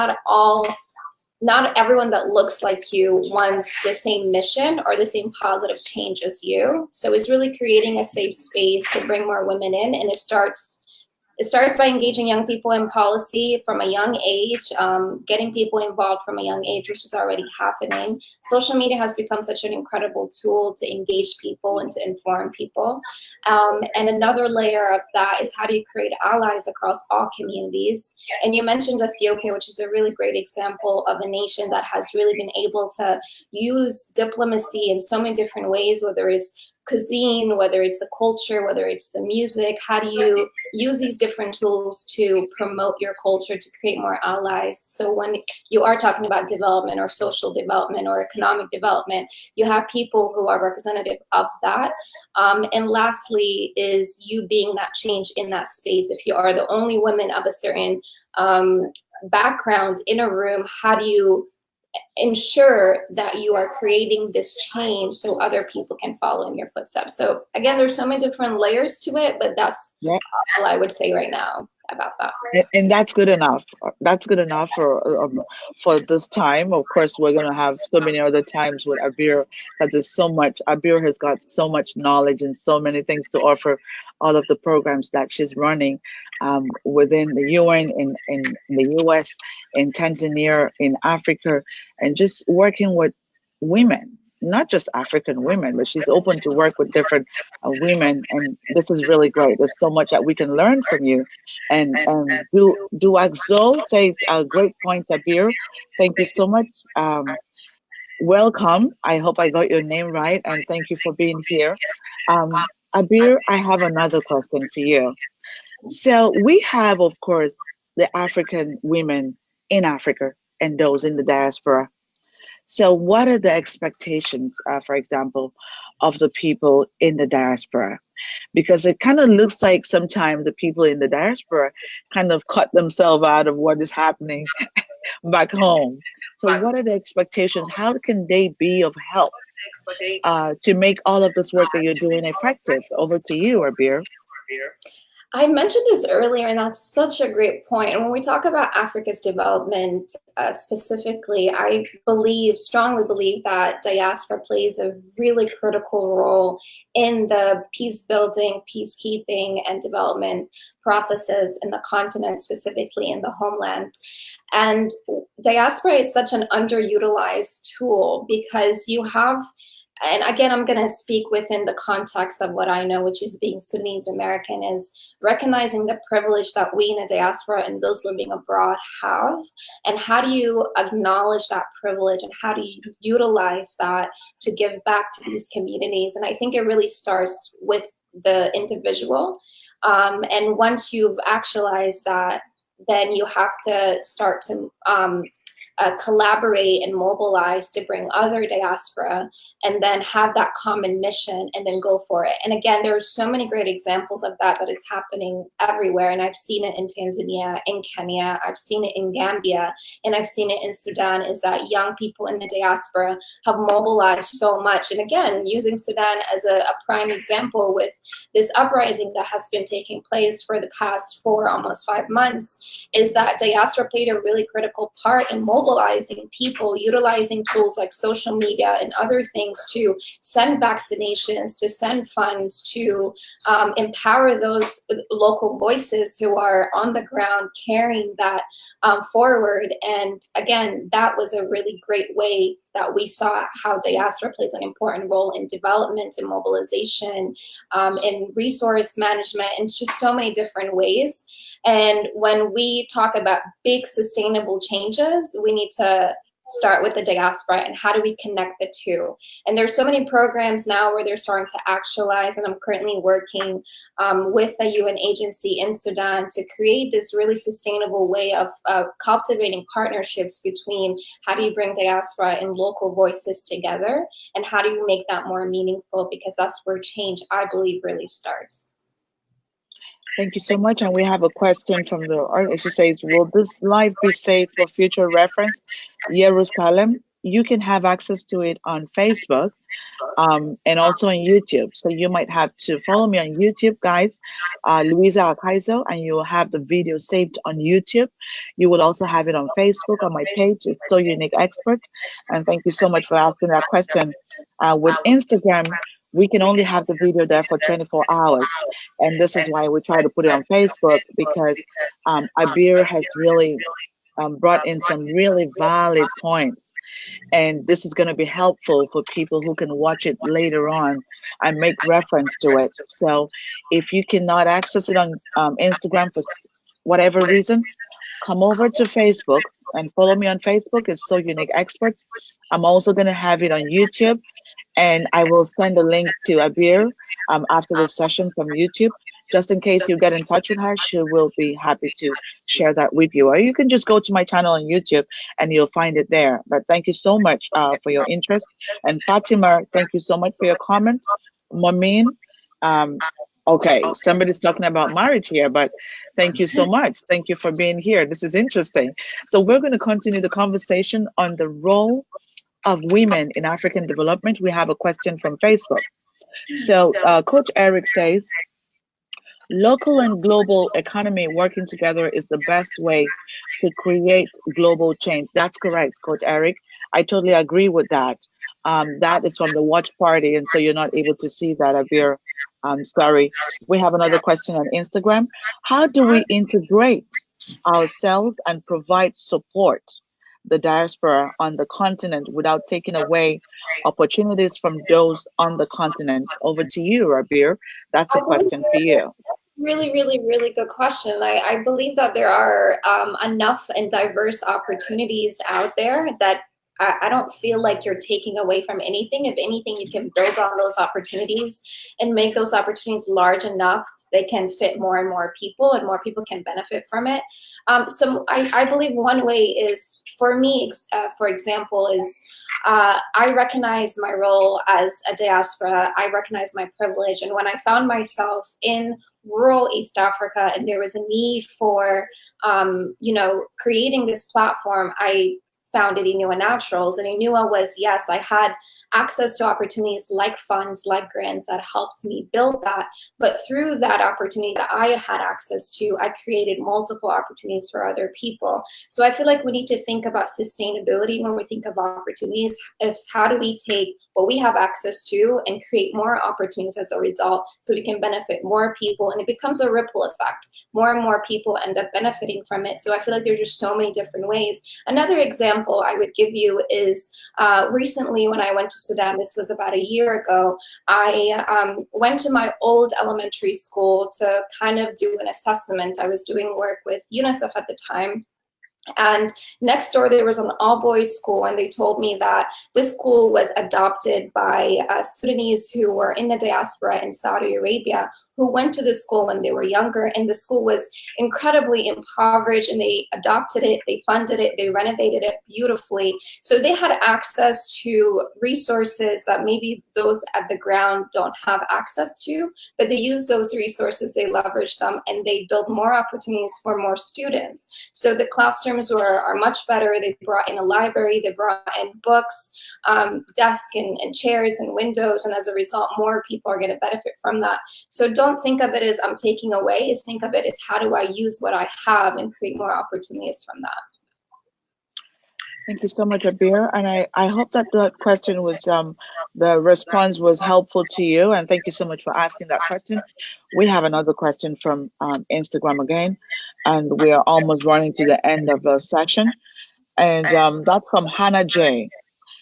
not everyone that looks like you wants the same mission or the same positive change as you. So it's really creating a safe space to bring more women in, and it starts it starts by engaging young people in policy from a young age, getting people involved from a young age, which is already happening. Social media has become such an incredible tool to engage people and to inform people. And another layer of that is how do you create allies across all communities? And you mentioned Ethiopia, which is a really great example of a nation that has really been able to use diplomacy in so many different ways, whether it's cuisine, whether it's the culture, whether it's the music. How do you use these different tools to promote your culture, to create more allies? So when you are talking about development or social development or economic development, you have people who are representative of that. And lastly is you being that change in that space. If you are the only woman of a certain background in a room, how do you ensure that you are creating this change so other people can follow in your footsteps? So again, there's so many different layers to it, but that's all I would say right now about that. And that's good enough. That's good enough for this time. Of course, we're gonna have so many other times with Abir, because there's so much. Abir has got so much knowledge and so many things to offer. All of the programs that she's running within the UN, in the US, in Tanzania, in Africa, and just working with women, not just African women, but she's open to work with different women, and this is really great. There's so much that we can learn from you. And do Axel says a great point, Abir. Thank you so much. Welcome. I hope I got your name right, and thank you for being here. Abir, I have another question for you. So we have, of course, the African women in Africa and those in the diaspora. So, what are the expectations, for example, of the people in the diaspora? Because it kind of looks like sometimes the people in the diaspora kind of cut themselves out of what is happening back home. So, what are the expectations? How can they be of help to make all of this work that you're doing effective? Over to you, Abir. I mentioned this earlier, and that's such a great point. And when we talk about Africa's development specifically, I strongly believe that diaspora plays a really critical role in the peace building, peacekeeping, and development processes in the continent, specifically in the homeland. And diaspora is such an underutilized tool because you have, and again, I'm going to speak within the context of what I know, which is being Sudanese American, is recognizing the privilege that we in the diaspora and those living abroad have, and how do you acknowledge that privilege and how do you utilize that to give back to these communities? And I think it really starts with the individual. And once you've actualized that, then you have to start to collaborate and mobilize to bring other diaspora and then have that common mission and then go for it. And again, there are so many great examples of that is happening everywhere. And I've seen it in Tanzania, in Kenya, I've seen it in Gambia, and I've seen it in Sudan, is that young people in the diaspora have mobilized so much. And again, using Sudan as a prime example with this uprising that has been taking place for the past almost 5 months, is that diaspora played a really critical part in mobilizing people, utilizing tools like social media and other things to send vaccinations, to send funds, to empower those local voices who are on the ground carrying that forward. And again, that was a really great way that we saw how diaspora plays an important role in development and mobilization, in resource management, and just so many different ways. And when we talk about big sustainable changes, we need to start with the diaspora and how do we connect the two. And there's so many programs now where they're starting to actualize, and I'm currently working with a UN agency in Sudan to create this really sustainable way of cultivating partnerships between how do you bring diaspora and local voices together, and how do you make that more meaningful, because that's where change, I believe, really starts. Thank you so much. And we have a question from the audience. She says, will this live be saved for future reference? Jerusalem, you can have access to it on Facebook and also on YouTube. So you might have to follow me on YouTube, guys, Louisa Akaiso, and you will have the video saved on YouTube. You will also have it on Facebook on my page. It's So Unique Expert. And thank you so much for asking that question. With Instagram, we can only have the video there for 24 hours. And this is why we try to put it on Facebook, because Abir has really brought in some really valid points, and this is going to be helpful for people who can watch it later on and make reference to it. So if you cannot access it on Instagram for whatever reason, come over to Facebook and follow me on Facebook. It's So Unique Experts. I'm also going to have it on YouTube, and I will send a link to Abir after this session from YouTube. Just in case you get in touch with her, she will be happy to share that with you. Or you can just go to my channel on YouTube and you'll find it there. But thank you so much for your interest. And Fatima, thank you so much for your comment. Mamin, um, okay, somebody's talking about marriage here, but thank you so much. Thank you for being here. This is interesting. So we're going to continue the conversation on the role of women in African development. We have a question from Facebook. So Coach Eric says, local and global economy working together is the best way to create global change. That's correct, Coach Eric. I totally agree with that. That is from the watch party, and so you're not able to see that, Abir. Sorry. We have another question on Instagram. How do we integrate ourselves and provide support the diaspora on the continent without taking away opportunities from those on the continent? Over to you, Abir. That's a question for you. Really, really, really good question. I believe that there are enough and diverse opportunities out there that I don't feel like you're taking away from anything. If anything, you can build on those opportunities and make those opportunities large enough they can fit more and more people, and more people can benefit from it. So I believe one way is, for me, for example, is I recognize my role as a diaspora. I recognize my privilege. And when I found myself in rural East Africa and there was a need for, creating this platform, I founded Inua Naturals. And Inua was, yes, I had access to opportunities like funds, like grants that helped me build that. But through that opportunity that I had access to, I created multiple opportunities for other people. So I feel like we need to think about sustainability when we think of opportunities. Is how do we take what we have access to and create more opportunities as a result, so we can benefit more people, and it becomes a ripple effect. More and more people end up benefiting from it. So I feel like there's just so many different ways. Another example I would give you is recently when I went to Sudan, this was about a year ago, I went to my old elementary school to kind of do an assessment. I was doing work with UNICEF at the time. And next door, there was an all-boys school, and they told me that this school was adopted by Sudanese who were in the diaspora in Saudi Arabia, who went to the school when they were younger, and the school was incredibly impoverished, and they adopted it, they funded it, they renovated it beautifully. So they had access to resources that maybe those at the ground don't have access to, but they use those resources, they leverage them, and they build more opportunities for more students. So the classrooms are much better. They brought in a library, they brought in books, desks and chairs and windows, and as a result, more people are going to benefit from that. So don't think of it as I'm taking away, is think of it as how do I use what I have and create more opportunities from that. Thank you so much, Abir. And I hope that that question was, the response was helpful to you. And thank you so much for asking that question. We have another question from Instagram again, and we are almost running to the end of the session. And that's from Hannah J.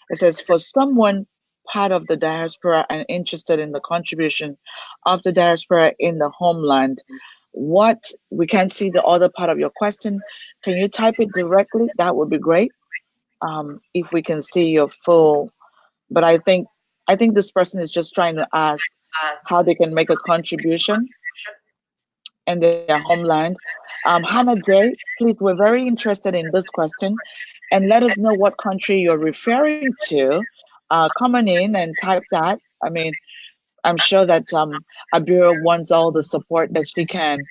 It says, for someone part of the diaspora and interested in the contribution of the diaspora in the homeland, what, we can't see the other part of your question. Can you type it directly? That would be great. If we can see your full, but I think this person is just trying to ask how they can make a contribution in their homeland. Hannah J, please, we're very interested in this question, and let us know what country you're referring to. Come on in and type that. I mean, I'm sure that Abira wants all the support that she can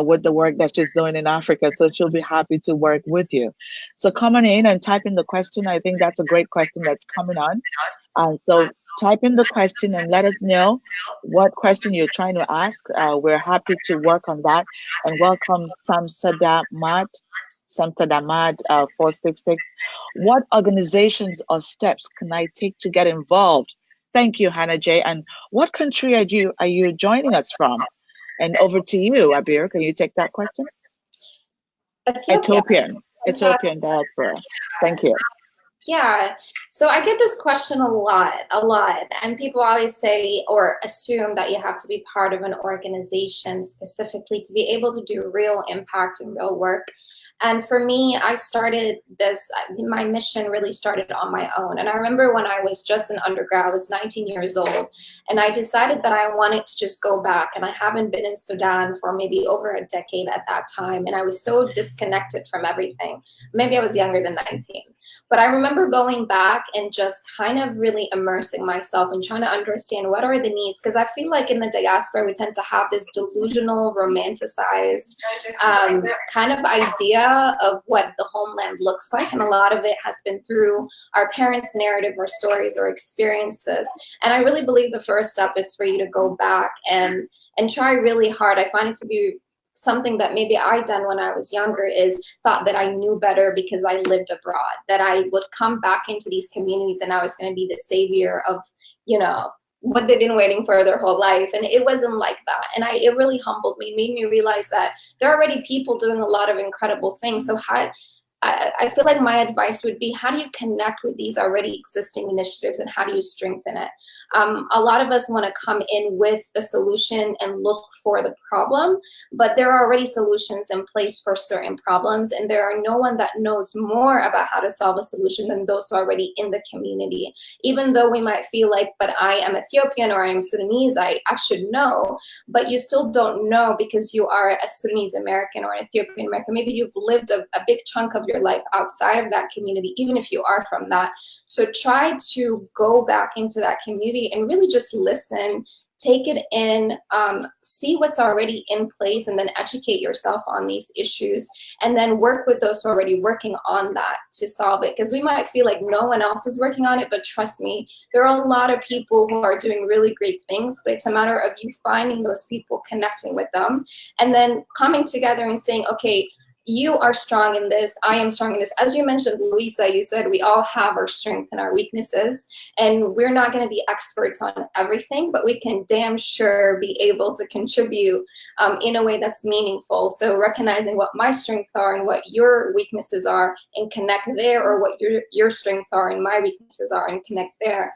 with the work that she's doing in Africa, so she'll be happy to work with you. So come on in and type in the question. I think that's a great question that's coming on. So type in the question and let us know what question you're trying to ask. We're happy to work on that. And welcome Samsadamad 466. What organizations or steps can I take to get involved Thank you, Hannah J. And what country are you joining us from? And over to you, Abir. Can you take that question? Ethiopia. Ethiopian, Ethiopian diaspora. Thank you. Yeah. So I get this question a lot. And people always say or assume that you have to be part of an organization specifically to be able to do real impact and real work. And for me, I started this, my mission really started on my own. And I remember when I was just an undergrad, I was 19 years old, and I decided that I wanted to just go back. And I haven't been in Sudan for maybe over a decade at that time. And I was so disconnected from everything. Maybe I was younger than 19. But I remember going back and just kind of really immersing myself and trying to understand what are the needs. Because I feel like in the diaspora, we tend to have this delusional, romanticized kind of idea of what the homeland looks like, and a lot of it has been through our parents' narrative or stories or experiences. And I really believe the first step is for you to go back and try really hard. I find it to be something that maybe I done when I was younger, is thought that I knew better because I lived abroad, that I would come back into these communities and I was going to be the savior of, you know, what they've been waiting for their whole life. And it wasn't like that. And it really humbled me, made me realize that there are already people doing a lot of incredible things. So I feel like my advice would be, how do you connect with these already existing initiatives and how do you strengthen it? A lot of us want to come in with the solution and look for the problem, but there are already solutions in place for certain problems, and there are no one that knows more about how to solve a solution than those who are already in the community. Even though we might feel like, but I am Ethiopian or I am Sudanese, I should know, but you still don't know because you are a Sudanese American or an Ethiopian American. Maybe you've lived a big chunk of your life outside of that community, even if you are from that. So try to go back into that community and really just listen, take it in, see what's already in place, and then educate yourself on these issues, and then work with those who are already working on that to solve it. Because we might feel like no one else is working on it, but trust me, there are a lot of people who are doing really great things, but it's a matter of you finding those people, connecting with them, and then coming together and saying, okay, you are strong in this, I am strong in this. As you mentioned, Louisa, you said we all have our strengths and our weaknesses, and we're not going to be experts on everything, but we can damn sure be able to contribute in a way that's meaningful. So recognizing what my strengths are and what your weaknesses are and connect there, or what your strengths are and my weaknesses are and connect there.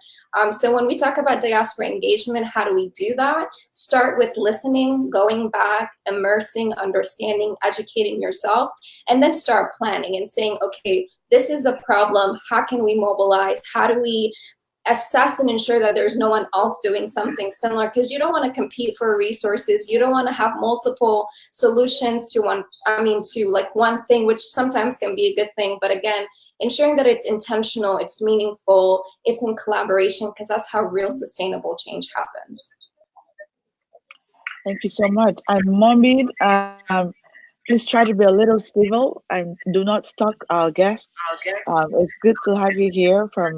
So when we talk about diaspora engagement, how do we do that? Start with listening, going back, immersing, understanding, educating yourself, and then start planning and saying, okay, this is the problem. How can we mobilize? How do we assess and ensure that there's no one else doing something similar? Because you don't want to compete for resources. You don't want to have multiple solutions to one thing, which sometimes can be a good thing. But again, ensuring that it's intentional, it's meaningful, it's in collaboration, because that's how real sustainable change happens. Thank you so much. And Mohammed, please try to be a little civil and do not stalk our guests. It's good to have you here from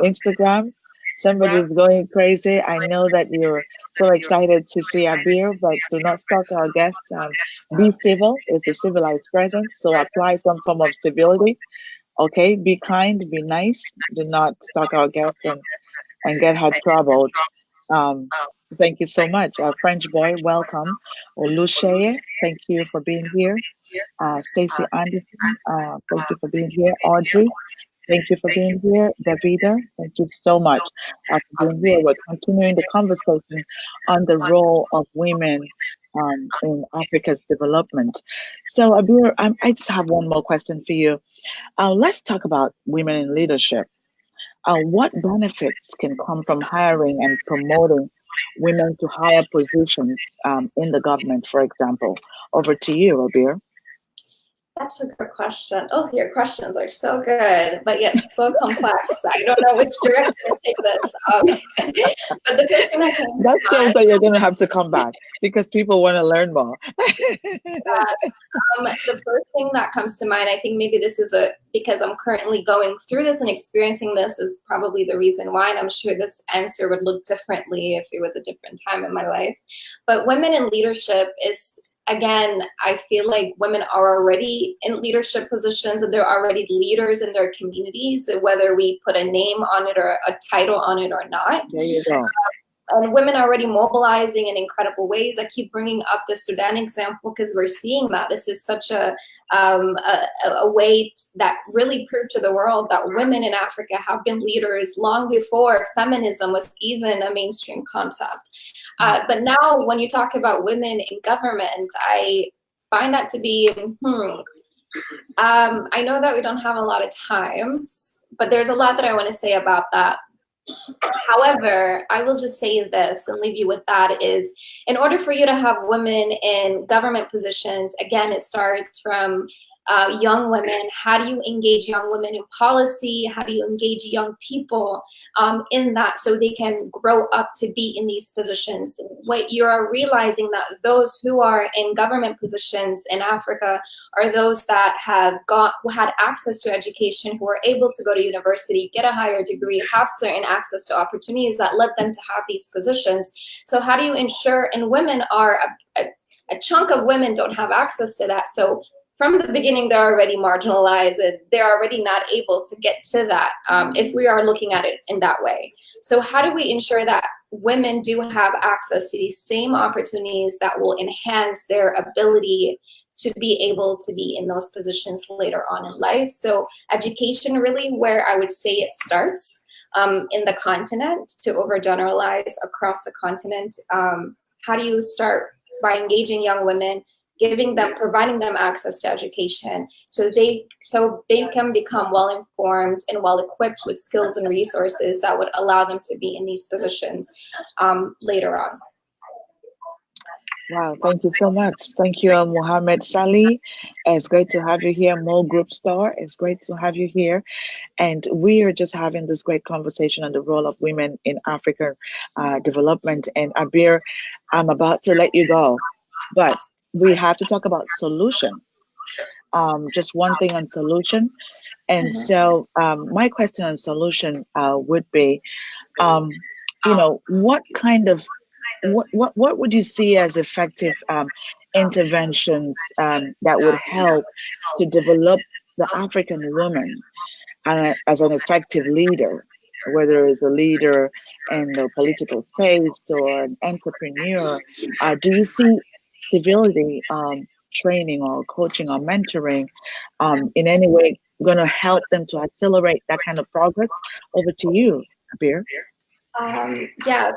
Instagram. Somebody's going crazy. I know that you're so excited to see Abir, but do not stalk our guests. Be civil. It's a civilized presence, so apply some form of civility. Okay, be kind, be nice. Do not stalk our guests and get her troubled. Thank you so much. French boy, welcome. Olusheye, thank you for being here. Stacey Anderson, thank you for being here. Audrey, thank you for being here. Davida, thank you so much for being here. We're continuing the conversation on the role of women in Africa's development. So, Abir, I just have one more question for you. Let's talk about women in leadership. What benefits can come from hiring and promoting women to higher positions in the government, for example? Over to you, Abir. That's a good question. Oh, your questions are so good, but yes, so complex. I don't know which direction to take this. But the first thing that shows that you're going to have to come back because people want to learn more. The first thing that comes to mind, I think maybe this is because I'm currently going through this and experiencing this, is probably the reason why, and I'm sure this answer would look differently if it was a different time in my life. But women in leadership is, again, I feel like women are already in leadership positions and they're already leaders in their communities, whether we put a name on it or a title on it or not. There you go. And women are already mobilizing in incredible ways. I keep bringing up the Sudan example because we're seeing that this is such a way that really proved to the world that women in Africa have been leaders long before feminism was even a mainstream concept. But now when you talk about women in government, I find that to be, I know that we don't have a lot of time, but there's a lot that I want to say about that. However, I will just say this and leave you with that is, in order for you to have women in government positions, again, it starts from young women. How do you engage young women in policy? How do you engage young people in that so they can grow up to be in these positions? What you're realizing that those who are in government positions in Africa are those that who had access to education, who are able to go to university, get a higher degree, have certain access to opportunities that led them to have these positions. So how do you ensure, and women are, a chunk of women don't have access to that. So from the beginning, they're already marginalized and they're already not able to get to that if we are looking at it in that way. So how do we ensure that women do have access to these same opportunities that will enhance their ability to be able to be in those positions later on in life? So education really where I would say it starts in the continent, to overgeneralize across the continent. How do you start? By engaging young women, providing them access to education so they can become well-informed and well-equipped with skills and resources that would allow them to be in these positions later on. Wow, thank you so much. Thank you, Mohammed Salih. It's great to have you here. Mo Group Star, it's great to have you here. And we are just having this great conversation on the role of women in African development. And Abir, I'm about to let you go, but we have to talk about solution. Just one thing on solution. And so my question on solution would be, what kind of what would you see as effective interventions that would help to develop the African woman as an effective leader, whether it's a leader in the political space or an entrepreneur? Do you see civility training or coaching or mentoring in any way going to help them to accelerate that kind of progress? Over to you, Abir. Yes,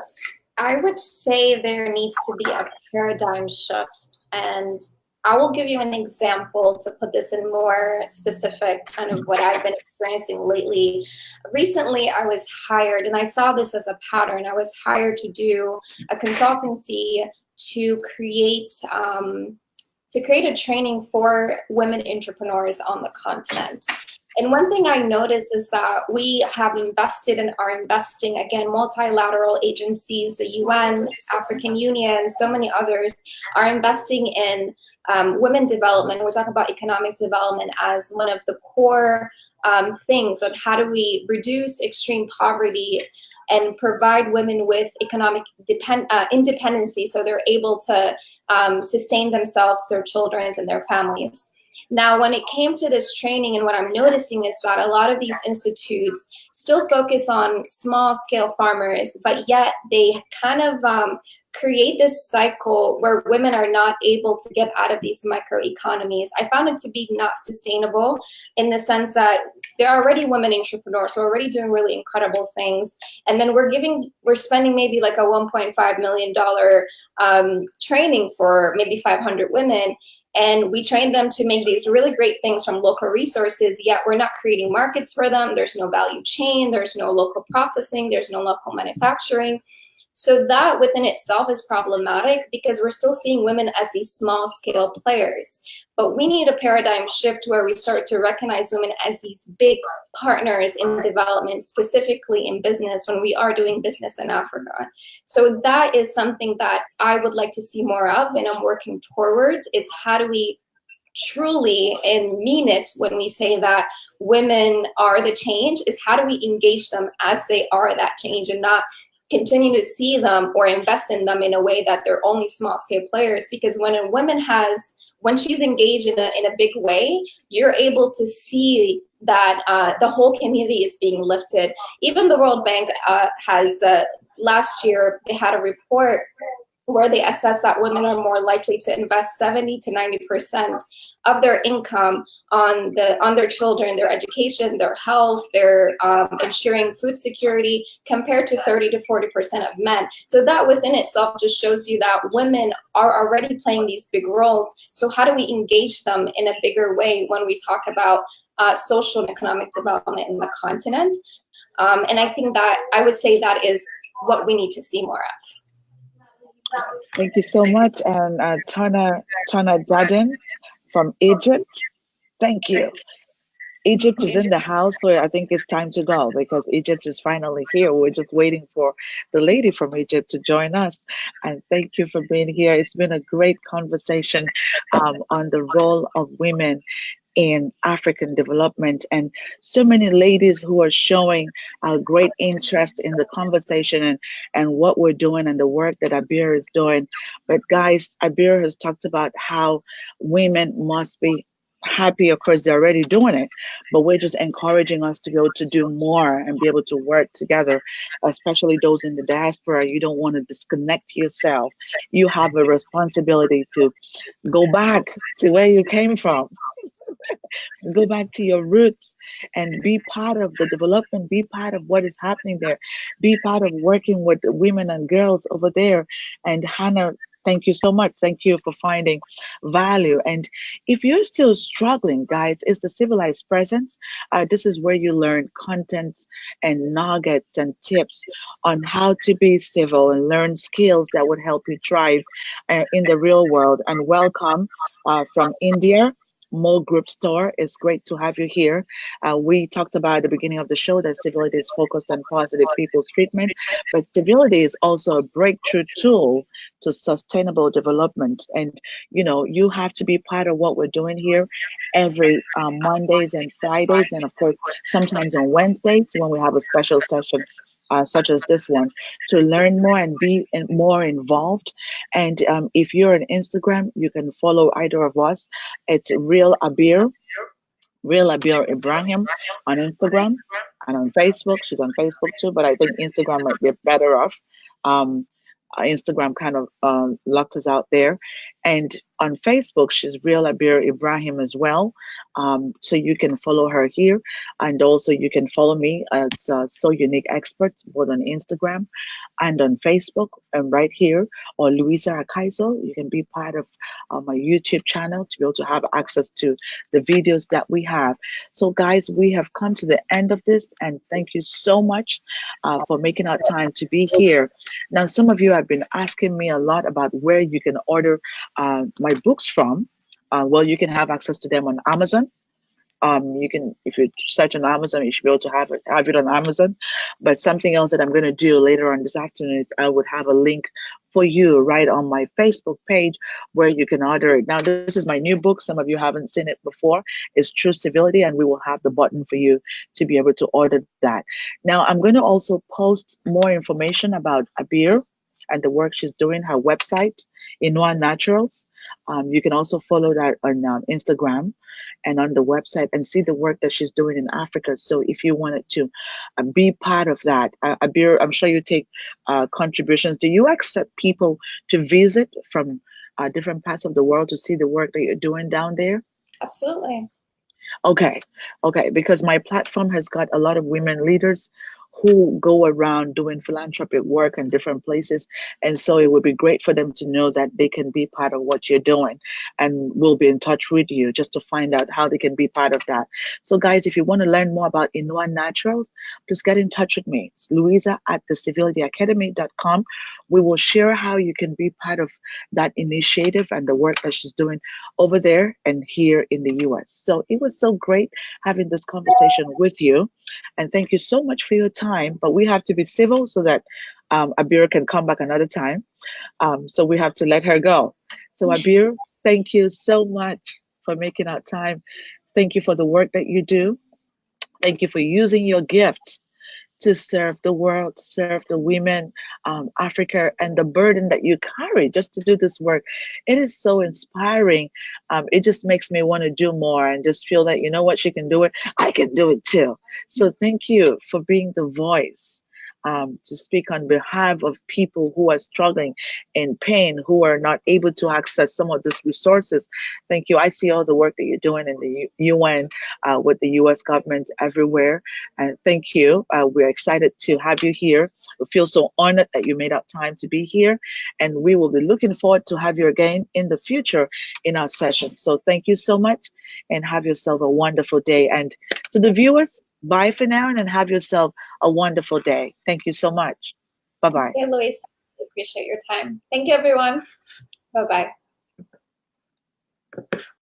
I would say there needs to be a paradigm shift. And I will give you an example to put this in more specific kind of what I've been experiencing lately. Recently, I was hired, and I saw this as a pattern. I was hired to do a consultancy to create a training for women entrepreneurs on the continent. And one thing I noticed is that we have invested and are investing, again, multilateral agencies, the UN, African Union, so many others are investing in women development. We're talking about economic development as one of the core things of how do we reduce extreme poverty and provide women with economic independency so they're able to sustain themselves, their children, and their families. Now, when it came to this training, and what I'm noticing is that a lot of these institutes still focus on small-scale farmers, but yet they kind of create this cycle where women are not able to get out of these microeconomies. I found it to be not sustainable in the sense that there are already women entrepreneurs who are already doing really incredible things. And then we're spending maybe like a $1.5 million training for maybe 500 women. And we train them to make these really great things from local resources, yet we're not creating markets for them. There's no value chain, there's no local processing, there's no local manufacturing. So that within itself is problematic because we're still seeing women as these small scale players. But we need a paradigm shift where we start to recognize women as these big partners in development, specifically in business when we are doing business in Africa. So that is something that I would like to see more of, and I'm working towards, is how do we truly and mean it when we say that women are the change, is how do we engage them as they are that change and not continue to see them or invest in them in a way that they're only small scale players. Because when she's engaged in a big way, you're able to see that the whole community is being lifted. Even the World Bank has last year, they had a report where they assess that women are more likely to invest 70 to 90% of their income on their children, their education, their health, their ensuring food security, compared to 30 to 40% of men. So that within itself just shows you that women are already playing these big roles. So how do we engage them in a bigger way when we talk about social and economic development in the continent? And I think that I would say that is what we need to see more of. Thank you so much. And Tana Dadin from Egypt, thank you. Egypt is in the house, so I think it's time to go because Egypt is finally here. We're just waiting for the lady from Egypt to join us. And thank you for being here. It's been a great conversation on the role of women in African development, and so many ladies who are showing a great interest in the conversation and what we're doing and the work that Abir is doing. But guys, Abir has talked about how women must be happy. Of course, they're already doing it, but we're just encouraging us to be able to do more and be able to work together, especially those in the diaspora. You don't want to disconnect yourself. You have a responsibility to go back to where you came from. Go back to your roots and be part of the development, be part of what is happening there, be part of working with the women and girls over there. And Hannah, thank you so much. Thank you for finding value. And if you're still struggling, guys, it's the Civilized Presence. This is where you learn content and nuggets and tips on how to be civil and learn skills that would help you thrive in the real world. And welcome from India. Mo Group Store. It's great to have you here. We talked about at the beginning of the show that civility is focused on positive people's treatment, but civility is also a breakthrough tool to sustainable development. And you have to be part of what we're doing here every Mondays and Fridays, and of course sometimes on Wednesdays when we have a special session. Such as this one, to learn more and be more involved. And if you're on Instagram, you can follow either of us. It's Real Abir Ibrahim on Instagram, and on Facebook. She's on Facebook too, but I think Instagram might be better off. Instagram kind of locked us out there. And on Facebook, she's Real Abir Ibrahim as well. So you can follow her here. And also you can follow me as So Unique Expert, both on Instagram and on Facebook, and right here, or Louisa Akaiso. You can be part of my YouTube channel to be able to have access to the videos that we have. So guys, we have come to the end of this, and thank you so much for making our time to be here. Now, some of you have been asking me a lot about where you can order my books from. Well, you can have access to them on Amazon. You can, if you search on Amazon, you should be able to have it on Amazon. But something else that I'm going to do later on this afternoon is I would have a link for you right on my Facebook page where you can order it. Now, this is my new book. Some of you haven't seen it before. It's True Civility, and we will have the button for you to be able to order that. Now, I'm going to also post more information about Abir and the work she's doing, her website, Inua Naturals. You can also follow that on Instagram and on the website and see the work that she's doing in Africa. So if you wanted to be part of that, Abir, I'm sure you take contributions. Do you accept people to visit from different parts of the world to see the work that you're doing down there? Absolutely. Okay, because my platform has got a lot of women leaders who go around doing philanthropic work in different places. And so it would be great for them to know that they can be part of what you're doing. And we'll be in touch with you just to find out how they can be part of that. So guys, if you want to learn more about Inua Naturals, just get in touch with me. It's Louisa at thecivilityacademy.com. We will share how you can be part of that initiative and the work that she's doing over there and here in the US. So it was so great having this conversation with you. And thank you so much for your time. But we have to be civil so that Abir can come back another time. So we have to let her go. So Abir, thank you so much for making our time. Thank you for the work that you do. Thank you for using your gift to serve the world, to serve the women, Africa, and the burden that you carry just to do this work. It is so inspiring. It just makes me want to do more and just feel that, you know what, she can do it. I can do it too. So thank you for being the voice. To speak on behalf of people who are struggling in pain, who are not able to access some of these resources. Thank you. I see all the work that you're doing in the UN with the US government everywhere. And thank you. We're excited to have you here. We feel so honored that you made up time to be here. And we will be looking forward to have you again in the future in our session. So thank you so much and have yourself a wonderful day. And to the viewers, bye for now and have yourself a wonderful day. Thank you so much. Bye-bye. Thank you, Louisa. I appreciate your time. Thank you, everyone. Bye-bye.